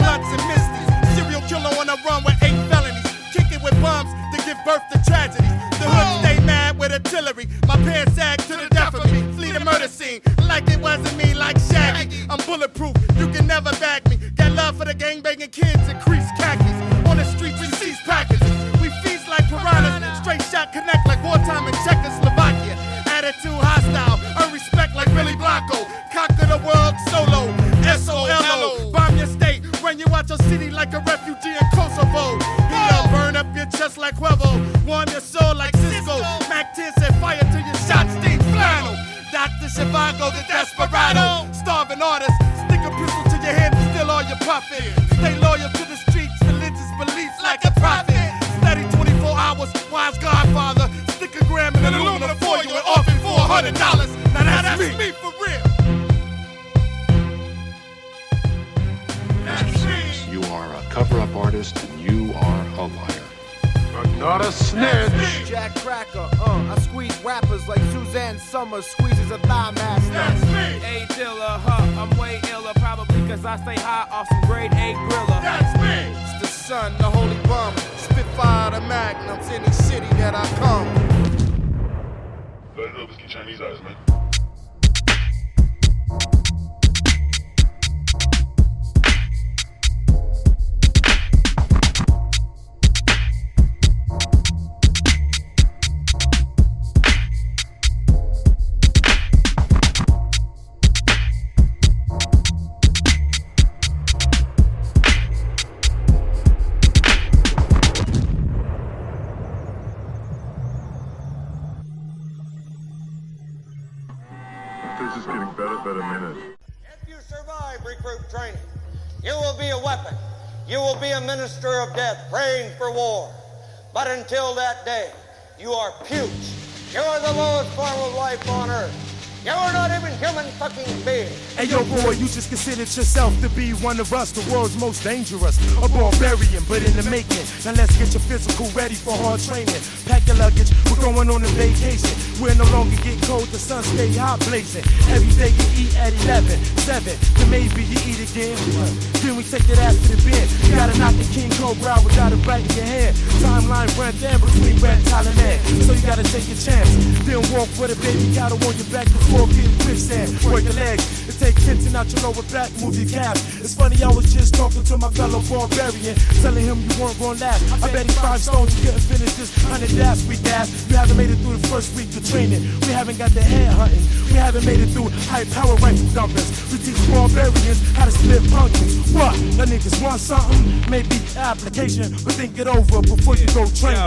bulletproof. You can never bag me. Got love for the gangbanging kids and crease khakis. On the streets we seize packages. We feast like piranhas. Straight shot connect like wartime in Czechoslovakia. Attitude hostile, earn respect like Billy Blanco. Conquer the world solo, S-O-L-O. Bomb your state, run you out your city like a refugee in Kosovo. He'll burn up your chest like Huevo. Warm your soul like Cisco. Mac 10 set fire to your shot stain flannel. Dr. Zhivago, the desperado. Starving artist, stick a pistol to your head and steal all your profit. Stay loyal to the streets, religious beliefs like a prophet. Steady 24 hours, wise godfather. Stick a gram in an aluminum foil and offer $400. Now that's me for real. You are a cover-up artist and you are a liar. But not a snitch. Jack Cracker, I squeeze rappers like Suzanne Summers squeezes a thigh master. That's me. A-Dilla, I'm way iller, probably cause I stay high off some grade A griller. That's me. It's the sun, the holy bum. Spitfire the magnums, any city that I come. Let it know if it's Chinese eyes, man. This is getting better by the minute. If you survive recruit training, you will be a weapon. You will be a minister of death praying for war. But until that day, you are pukes. You are the lowest form of life on earth. You are not even human fucking beings. Hey yo boy, you just considered yourself to be one of us, the world's most dangerous. A barbarian, but in the making. Now let's get your physical ready for hard training. Pack your luggage, we're going on a vacation. We're no longer get cold, the sun stay hot blazing. Every day you eat at 11, 7, then maybe you eat again. Then we take that ass to the bin. You gotta knock the King Cobra without a right in your hand. Timeline ran down between Red Thailand. So you gotta take your chance. Then walk with a baby cattle on your back before getting quicksand. Work your legs, it take tension out your lower back, move your calves. It's funny, I was just talking to my fellow barbarian, telling him you weren't gonna last. I bet he 5 stones, you couldn't finish this 100 dash we dash. You haven't made it through the first week of training. We haven't got the head hunting. We haven't made it through high power rifle dumpers. We teach barbarians how to split pumpkins. What? That niggas want something? Maybe application, but think it over before you go train.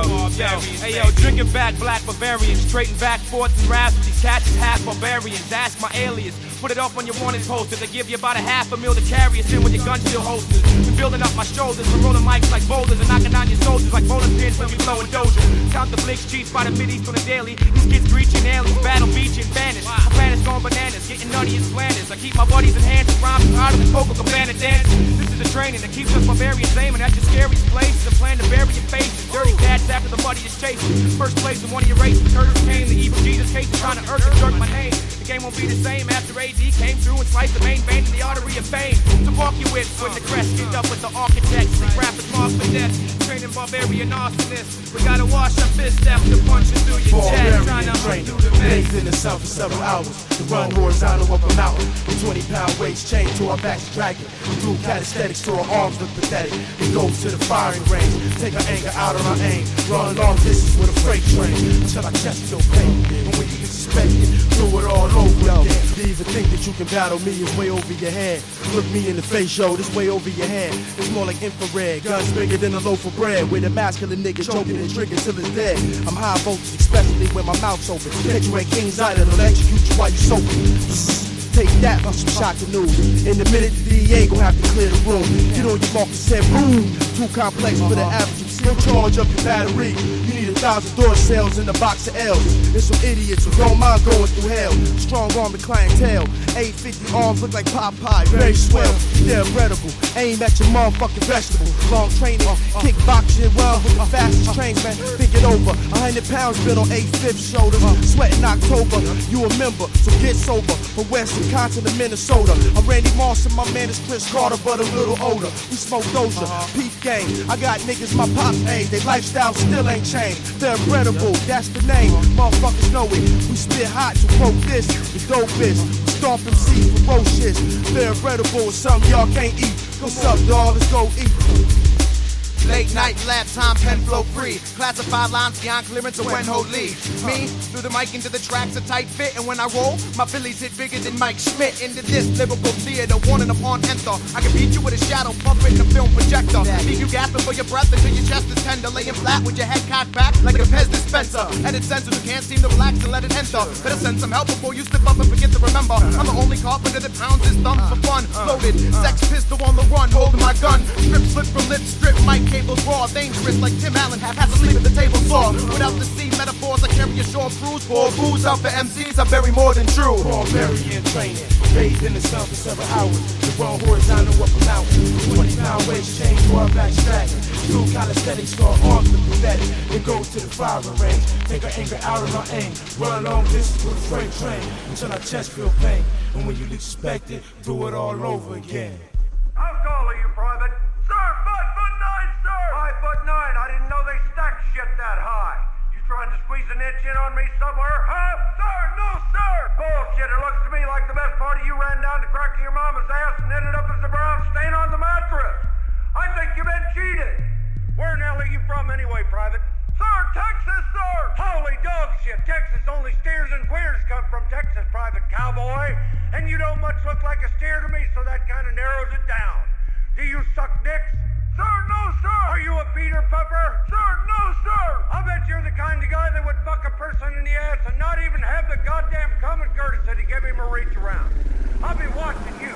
Hey yo, drinking back black Bavarians, trading back forth and raps with these cats is half barbarians. Ask my alias, put it up on your wanted poster. They give you about $500,000 to carry us in when your gun still holsters. Been building up my shoulders, from rolling mics like boulders and knocking down your soldiers like bowling pins when you blowing doja. Count the flicks, cheats by the middies on the daily. These kids breaching aliens, battle beach and vanish. My planet's going bananas, getting nutty as Flanders. I keep my buddies in hands and rhymes harder than Coca Cabana dance. This is the training that keeps us barbarians aiming at your scariest places and plan to bury your faces. Dirty cats after the buddy is chasing. First place in one of your races, Curtis came. The evil Jesus case is trying to irk and jerk my name. The game won't be the same after AD came through and sliced the main vein in the artery of fame. So walk your whips when the crest get up with the architects. The rappers marked for death, training barbarian arsonists. We gotta wash our fists after punching through your chest. Trying to undo the mess. In the sun for several hours to run horizontal up a mountain with 20-pound weights chained to our backs dragging. We do calisthenics to our arms look pathetic. We go to the firing range, take our anger out on our aim. Run long distance with a freight train until our chest feel pain. And when you suspect it, do it all over again. To even think that you can battle me is way over your head. Look me in the face, yo, this way over your head. It's more like infrared, guns bigger than a loaf of bread. With a masculine nigga choking and trigger till it's dead. I'm high voltage, especially when my mouth's open. Catch you at King's Island, I'll execute you while you soaking. Take that for some shocking news. In a minute, the DEA gon' have to clear the room. Get on your mark and say boom. Too complex for the average. Still charge up your battery. You need 1,000 door cells in a box of L's. There's some idiots who don't mind going through hell. Strong armed clientele. 850 arms look like Popeye. Very swell. They're incredible. Aim at your motherfucking vegetable. Long training. Kickboxing well with the fastest trains, man. Think it over. 100 pounds been on 8/5 shoulders. Sweating October. You a member, so get sober. From Western Continent, Minnesota. I'm Randy Moss and my man is Chris Carter, but a little older. We smoke Doja. Peep game. I got niggas my pop age, they lifestyle still ain't changed. They're incredible, that's the name. Motherfuckers know it. We spit hot to quote this, the dopest. We stomp them seeds ferocious. They're incredible, something y'all can't eat. What's up, dawg? Let's go eat. Late night, lab time, pen flow free. Classified lines beyond clearance of when ho lead. Me, through the mic into the tracks, a tight fit. And when I roll, my Phillies hit bigger than Mike Schmidt. Into this lyrical theater, warning upon enter. I can beat you with a shadow, pump it in a film projector. Leave you gasping for your breath until your chest is tender. Laying flat with your head cocked back like a Pez dispenser. Edit sensors who can't seem to relax and let it enter. Better send some help before you slip up and forget to remember. I'm the only carpenter that pounds his thumbs for fun. Loaded, sex pistol on the run, holding my gun. Strip slip from lips, strip mic cables raw. Dangerous like Tim Allen, has to sleep at the table saw. Without the sea metaphors, I carry a short cruise. For booze out for MCs, I bury more than true. Barbarian training, bathed in the sun for several hours. The wrong horizontal up a mountain. 20-pound waist change for a black stacking. Two calisthenics for arms to pathetic. It goes to the firing range. Take her anger out of my aim. Run long distance with a freight train until my chest feel pain. And when you least expect it, do it all over again. How tall are you, Private? Sir, 5'9", sir! 5'9", I didn't know they stacked shit that high. You trying to squeeze an inch in on me somewhere, huh? Sir, no, sir! Bullshit, it looks to me like the best part of you ran down to crack your mama's ass and ended up as a brown stain on the mattress. I think you've been cheated. Where in the hell are you from anyway, Private? Sir, Texas, sir! Holy dog shit, Texas, only steers and queers come from Texas, Private Cowboy. And you don't much look like a steer to me, so that kind of narrows it down. Do you suck dicks? Sir, no, sir! Are you a Peter Pepper? Sir, no, sir! I bet you're the kind of guy that would fuck a person in the ass and not even have the goddamn common courtesy to give him a reach around. I'll be watching you.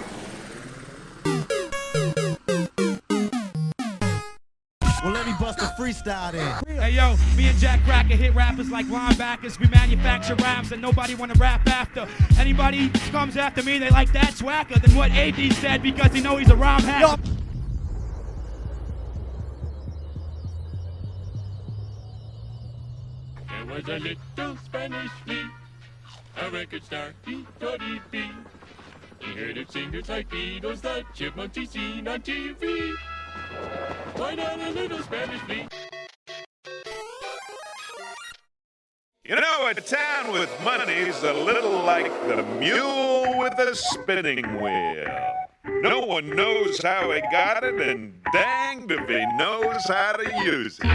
Well, let me bust a freestyle then. Hey yo, me and Jack Cracker hit rappers like linebackers. We manufacture rhymes that nobody wanna rap after. Anybody comes after me, they like that swacker than what AD said because he know he's a rhyme hacker. There was a little Spanish flea, a record star, he thought he'd be. He heard of singers like Beatles, the Chipmunks he seen on TV. Why not a little Spanish flea? You know, a town with money's a little like the mule with a spinning wheel. No one knows how he got it, and danged if he knows how to use it.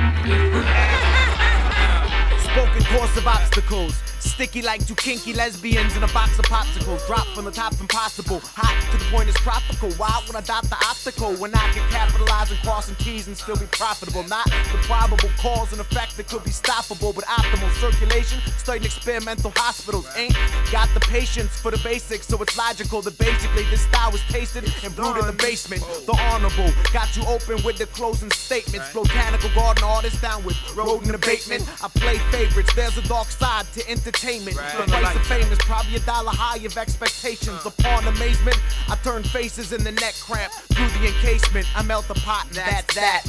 Spoken course of obstacles, sticky like two kinky lesbians in a box of popsicles. Drop from the top impossible, hot to the point it's tropical. Why would I dot the optical when I can capitalize and crossing keys and still be profitable? Not the probable cause and effect that could be stoppable, but optimal circulation, studying experimental hospitals. Ain't got the patience for the basics, so it's logical that basically this style was tasted and brewed in the basement. The honorable got you open with the closing statements. Botanical garden artist down with rodent abatement. I play favorites, there's a dark side to entertainment. The price of fame is probably $1 high of expectations. Upon amazement, I turn faces in the neck cramp. Through the encasement, I melt the pot and that's that.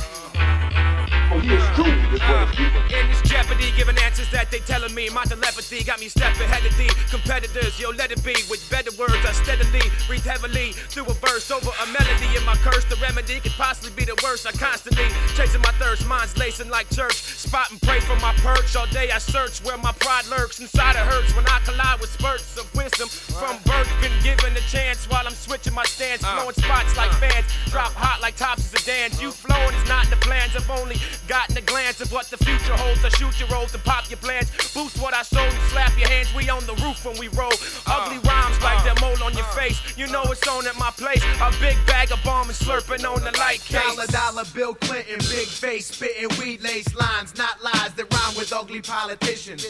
Oh, he is true. In this jeopardy, giving answers that they telling me. My telepathy got me step ahead of the competitors. Yo, let it be. With better words, I steadily breathe heavily through a verse over a melody. In my curse, the remedy could possibly be the worst. I constantly chasing my thirst, minds lacing like church. Spot and pray for my perch. All day I search where my pride lurks. Inside it hurts when I collide with spurts of wisdom. From birth, been given a chance while I'm switching my stance. Blowing spots like fans. Drop hot like tops of sedans. You flowing is not in the plans. I've only gotten a glance of what the future holds. I shoot your rolls and pop your plans. Boost what I sold and slap your hands. We on the roof when we roll. Ugly rhymes like that mole on your face. You know it's on at my place. A big bag of bomb and slurping on the light case. Dollar Bill Clinton, big face, spitting weed lace lines, not lies that rhyme with ugly politicians.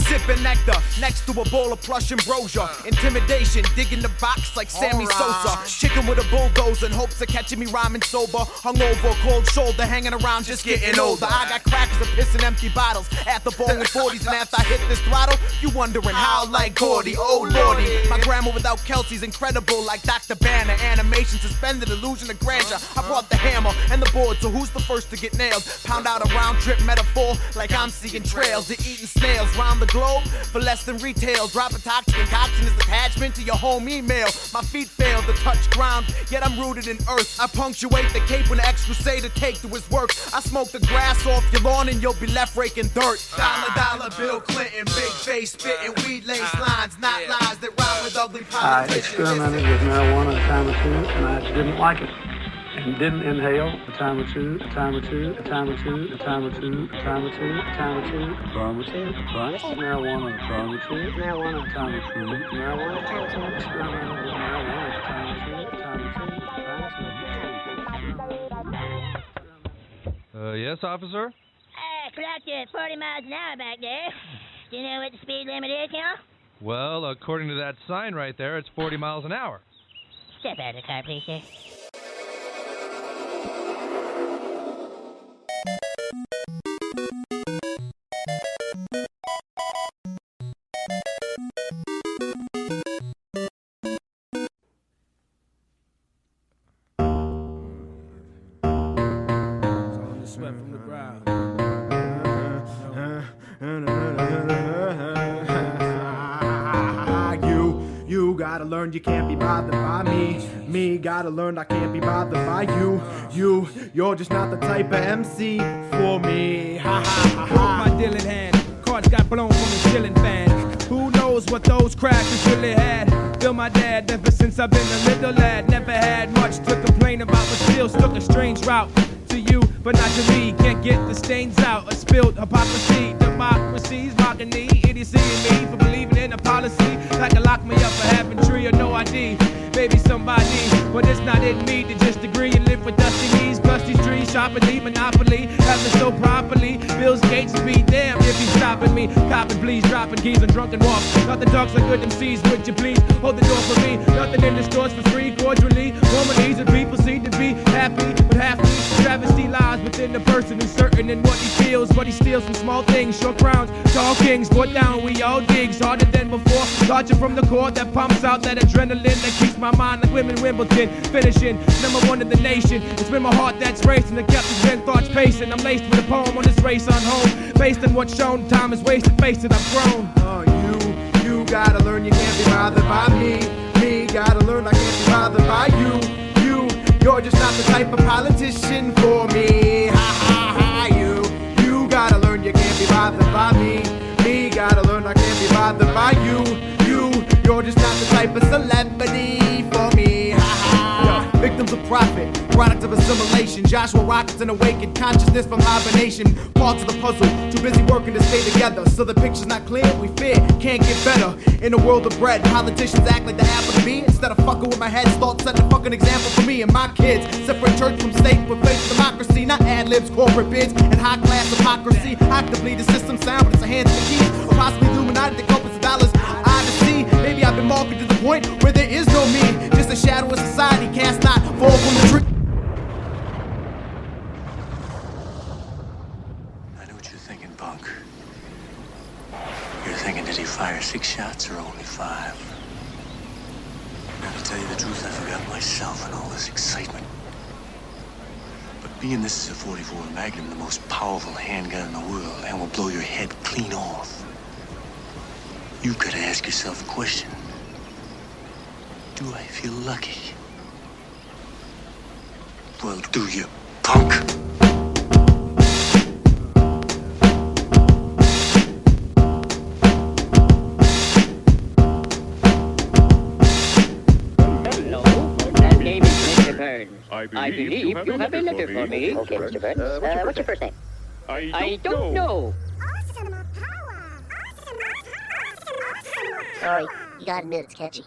Sipping nectar next to a bowl of plush ambrosia. Intimidation, digging the box like Sammy Sosa. Chicken with a bulldozer in hopes of catching me rhyming sober. Hungover, cold shoulder, hanging around, just getting older. I got crackers of pissing empty bottles at the bong in 40s. And after I hit this throttle, you wondering how like Gordy. Oh lordy, my grammar without Kelsey's incredible like Dr. Banner. Animation suspended, illusion of grandeur. I brought the hammer and the board, so who's the first to get nailed? Pound out a round trip metaphor like I'm seeing trails. They're eating snails round the globe for less than retail. Drop a toxic concoction as attachment to your home email. My feet fail to touch ground, yet I'm rooted in earth. I punctuate the cape when the extras say to take to his work. I smoke the grass off your lawn and you'll be left raking dirt. Dollar Bill Clinton, big face spitting weed lace lines, not lies that rhyme with ugly I politicians. experimented with marijuana a time or two, and I didn't like it. And didn't inhale a time or two, a time or two, a time or two, a time or two, a time or two, a time or two, a time or two, marijuana a time or two, marijuana a time or two, marijuana a time or two, experimented with marijuana a time or two, a time or two, a time or two. Yes, officer? Clocked at 40 miles an hour back there. Do you know what the speed limit is, you know? Well, according to that sign right there, it's 40 miles an hour. Step out of the car, please, sir. Sweat from the ground. You gotta learn you can't be bothered by me. Me gotta learn I can't be bothered by you. You're just not the type of MC for me. Ha ha ha ha. My Dylan hand, cards got blown from the ceiling fan. Who knows what those crackers really had? Feel my dad ever since I've been a little lad. Never had much to complain about, but still stuck a strange route to you, but not to me. Can't get the stains out. A spilled hypocrisy. Democracy's mocking me. Idiocy in me for believing in a policy that can lock me up for having tree or no ID. Maybe somebody, but it's not in me to just agree and live with dusty knees. Plus these trees, shopping, monopoly, having so properly. Bills Gates be damned if he's stopping me. Copping, please, dropping keys on drunken walks. Nothing talks like good MCs, would you please hold the door for me? Nothing in the stores for free, cordially. Woman and people seem to be happy, but half me. Travesty lies within the person who's certain in what he feels, but he steals from small things. Short crowns, tall kings, put down, we all digs harder than before. Larger from the core that pumps out that adrenaline that keeps my mind like women Wimbledon. Finishing #1 in the nation. It's been my heart that's racing. The captain's been thoughts pacing. I'm laced with a poem on this race on home. Based on what's shown, time is wasted. Face it, I've grown. You gotta learn you can't be bothered by me. Me gotta learn I can't be bothered by you. You're just not the type of politician for me. Ha ha ha. You gotta learn you can't be bothered by me. Me gotta learn I can't be bothered by you. You're just not the type of celebrity for me. Ha ha. Victims of profit, product of assimilation. Joshua Rockets and awakened consciousness from hibernation. Parts of the puzzle, too busy working to stay together. So the picture's not clear, we fear, can't get better. In a world of bread, politicians act like the apple to me. Instead of fucking with my head, start setting a fucking example for me and my kids. Separate church from state with faith and democracy. Not ad-libs, corporate bids, and high-class hypocrisy. Actively the system sound, but it's a hands of the keys. Or possibly Illuminati that culprits of dollars. Odyssey, maybe I've been marketed to the point where there is no me. Just a shadow of society, cast not, fall from the tree. I know what you're thinking, punk. You're thinking, did he fire 6 shots or only 5? Now, to tell you the truth, I forgot myself in all this excitement. But being this is a 44 Magnum, the most powerful handgun in the world, and will blow your head clean off, you've got to ask yourself a question. Do I feel lucky? Well, do you, punk? Hello, my name is Mr. Burns. I believe you have a letter for me. Okay, Mr. Burns. What's your first name? I don't know. Sorry, you gotta admit it's catchy.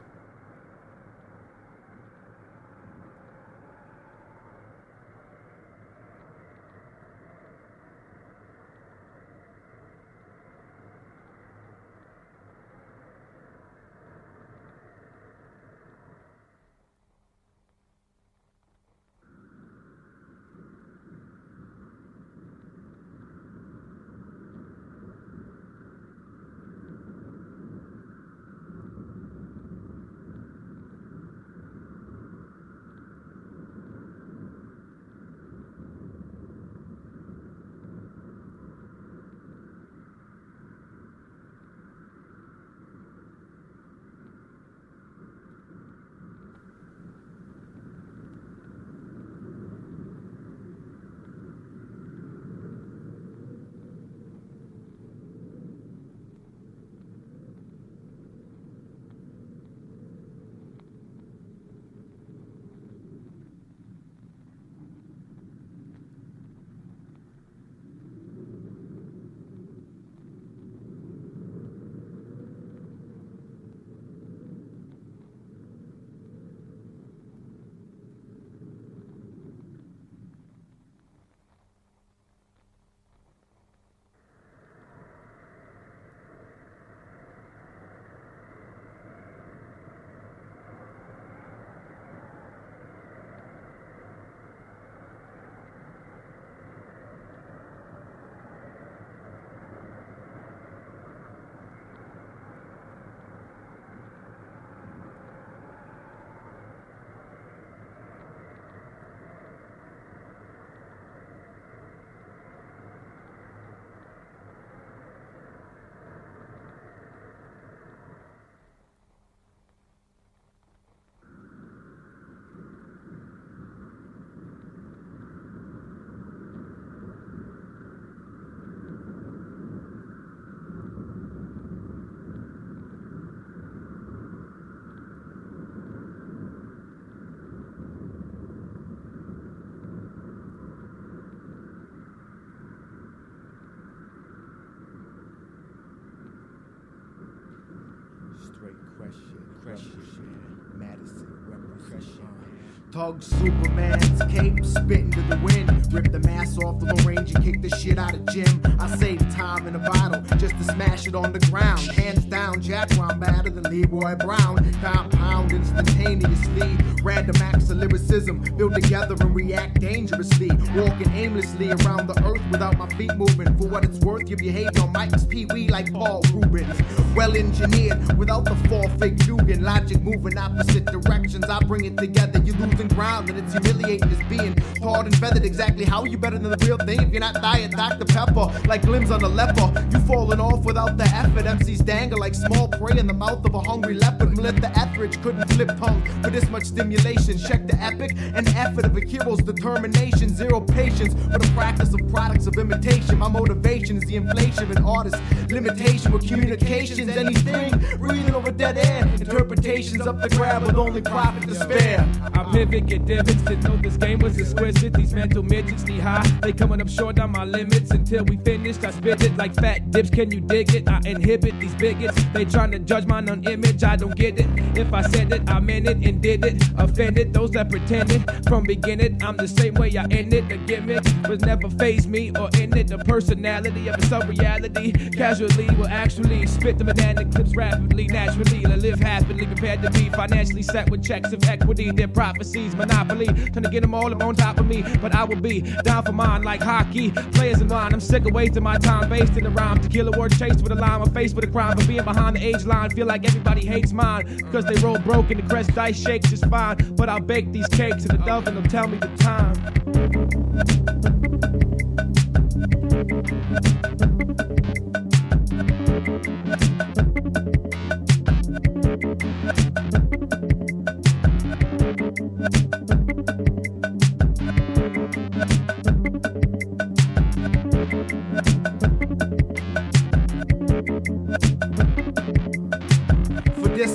Tug Superman's cape, spit into the wind. Rip the mask off the range and kick the shit out of Jim. I save time in a bottle just to smash it on the ground. Hands down, Jack Brown better than Leroy Brown. Compound instantaneously. Random acts of lyricism build together and react dangerously. Walking aimlessly around the earth without my feet moving. For what it's worth, your behavior on Mike's Pee-wee like Paul Rubens. Well engineered without the fall fake Dugan. Logic moving opposite directions. I bring it together. You losing ground and it's humiliating as being thawed and feathered. Exactly how you better than the real thing if you're not Diet Dr. Pepper, like limbs on a leper. You falling off without the effort. MCs dangle like small prey in the mouth of a hungry leopard. Millet the Etheridge couldn't flip tongue for this much stimulation. Check the epic and effort of a hero's determination. Zero patience for the practice of products of imitation. My motivation is the inflation of an artist's limitation with communications. Anything breathing over dead air. Interpretations up the grab with only profit to spare. I pivot, get divots, didn't know this game was exquisite. These mental midgets knee high, they coming up short on my limits. Until we finished, I spit it like fat dips, can you dig it? I inhibit these bigots, they trying to judge my non-image, I don't get it. If I said it, I meant it and did it. Offended those that pretended from beginning, I'm the same way I ended. The gimmick was never phased me or ended. The personality of a sub-reality casually will actually spit the banana clips rapidly, naturally. I live happily, prepared to be financially set with checks of equity. Their prophecies, monopoly, trying to get them all up on top of me. But I will be down for mine like hockey. Players in line, I'm sick of wasting my time based in the rhyme. To kill a word chased with a line, I'm faced with a crime. For being behind the age line, feel like everybody hates mine. Because they roll broke and the Crest dice shakes just fine. But I'll bake these cakes in the oven, they'll tell me the time.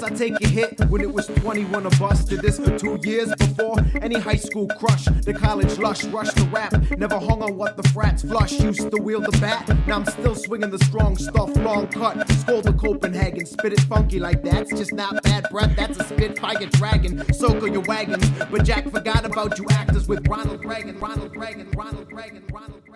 I take a hit when it was 21 of us. Did this for 2 years before any high school crush. The college lush, rush to rap. Never hung on what the frats flush. Used to wield the bat. Now I'm still swinging the strong stuff, long cut. Scold the Copenhagen, spit it funky like that's just not bad breath. That's a spitfire dragon. Circle your wagons. But Jack forgot about you actors with Ronald Reagan.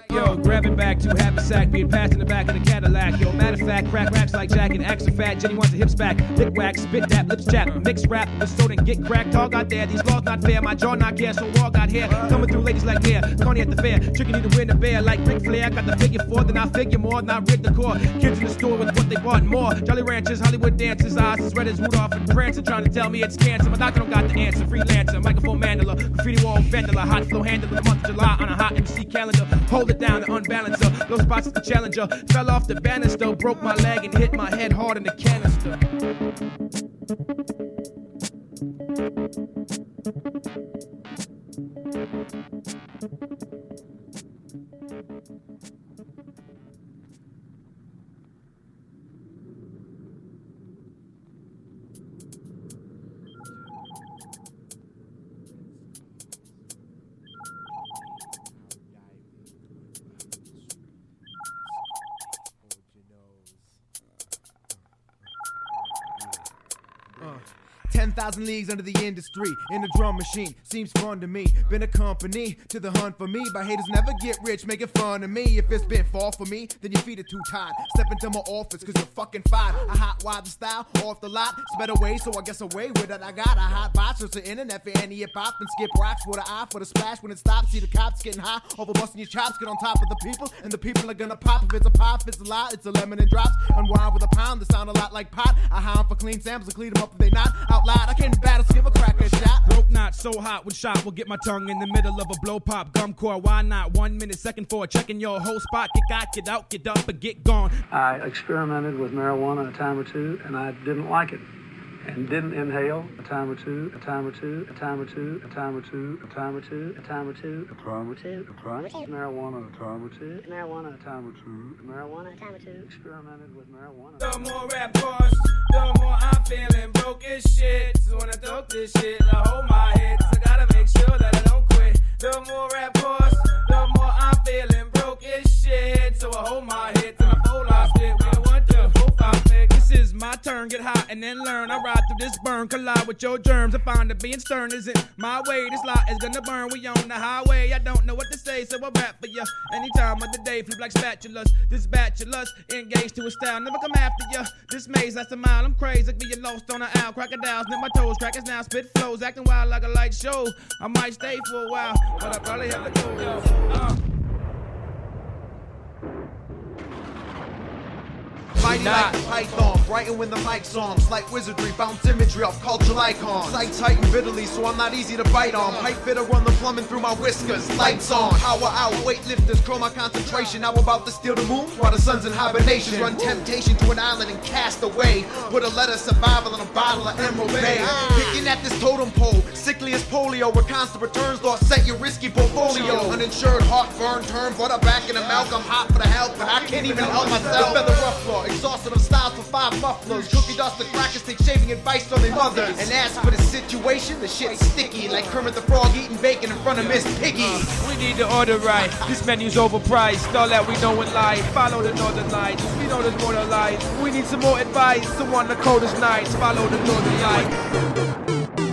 Yo, grabbing back to half a sack, being passed in the back of the Cadillac. Yo, matter of fact, crack raps like Jack and acts are fat. Jenny wants a hips back, lick wax, spit that, lips chap, mix rap, with soda and get cracked. All got there, these laws not fair, my jaw not care, so all got hair. Coming through ladies like hair, Coney at the fair, tricking you to win a bear like Ric Flair. Got the figure 4, then I figure more, not rig the core. Kids in the store with what they bought and more. Jolly Ranchers, Hollywood dancers, eyes as red as Rudolph and Prancer, trying to tell me it's cancer. My doctor don't got the answer. Freelancer, microphone mandala, graffiti wall vandala, hot flow handler, the month of July on a hot MC calendar. Hold it down, the unbalancer. Low spots at the challenger. Fell off the banister, broke my leg and hit my head hard in the canister. Uh. 10,000 leagues under the industry, in the drum machine, seems fun to me. Been a company to the hunt for me, but haters never get rich, making fun of me. If it's been fall for me, then your feet are too tight. Step into my office, cause you're fucking fine. I hot wide the style, off the lot, it's better way, so I guess away with it. I got a hot box, so the internet for any hip hop, and skip rocks for the eye, for the splash when it stops. See the cops getting high, over busting your chops, get on top of the people, and the people are gonna pop. If it's a pop, if it's a lot, it's a lemon and drops. Unwind with a pound, that sound a lot like pot. I hound for clean samples and clean them up if they not out loud. I can't battle, give a crack a shot. Broke not so hot when shot will get my tongue in the middle of a blow pop gum core. Why not 1 minute, second for checking your whole spot. Get out, get up, and get gone. I experimented with marijuana a time or two, and I didn't like it. And didn't inhale a time or two, a time or two, a time or two, a time or two, a time or two, a time or two, a time or two, a time or two, marijuana a time or two, marijuana a time or two, marijuana a time or two, experimented with marijuana. The more rap costs, the more I'm feeling broke as shit. So when I talk this shit, I hold my head, so I gotta make sure that I don't quit. The more rap costs, the more I'm feeling broke as shit. So I hold my head till I full I spit. We don't want to full 5 pick. This is my turn, get hot and then learn. I ride through this burn, collide with your germs. I find that being stern isn't my way. This lot is gonna burn. We on the highway. I don't know what to say, so I rap for ya. Any time of the day, flip like spatulas. Dispatulous, engaged to a style. Never come after ya. This maze lasts a mile. I'm crazy, like being lost on an owl. Crocodiles, nip my toes. Crackers now, spit flows, acting wild like a light show. I might stay for a while, but I probably have to go. Mighty like a python, brighten when the mic's on. Slight wizardry, bounce imagery off cultural icons. Sight tight and bitterly, so I'm not easy to bite on. Pipe fitter run the plumbing through my whiskers. Lights on, power out, weightlifters curl my concentration. Now about to steal the moon while the sun's in hibernation. Run temptation to an island and cast away. Put a letter survival in a bottle of Emerald Bay. Picking at this totem pole, sickly as polio. Where constant returns lost set your risky portfolio. Uninsured heartburn, turn butter back in the milk. I'm hot for the help, but I can't even help myself. The feather rough law, exhausted of styles for 5 mufflers. Cookie dust, the crackers take shaving advice from their mothers. And as for the situation, the shit's sticky. Like Kermit the Frog eating bacon in front of Miss Piggy. We need to order right. This menu's overpriced. All that we know in life. Follow the northern lights. We know there's more to life. We need some more advice. So on the coldest nights, follow the northern lights.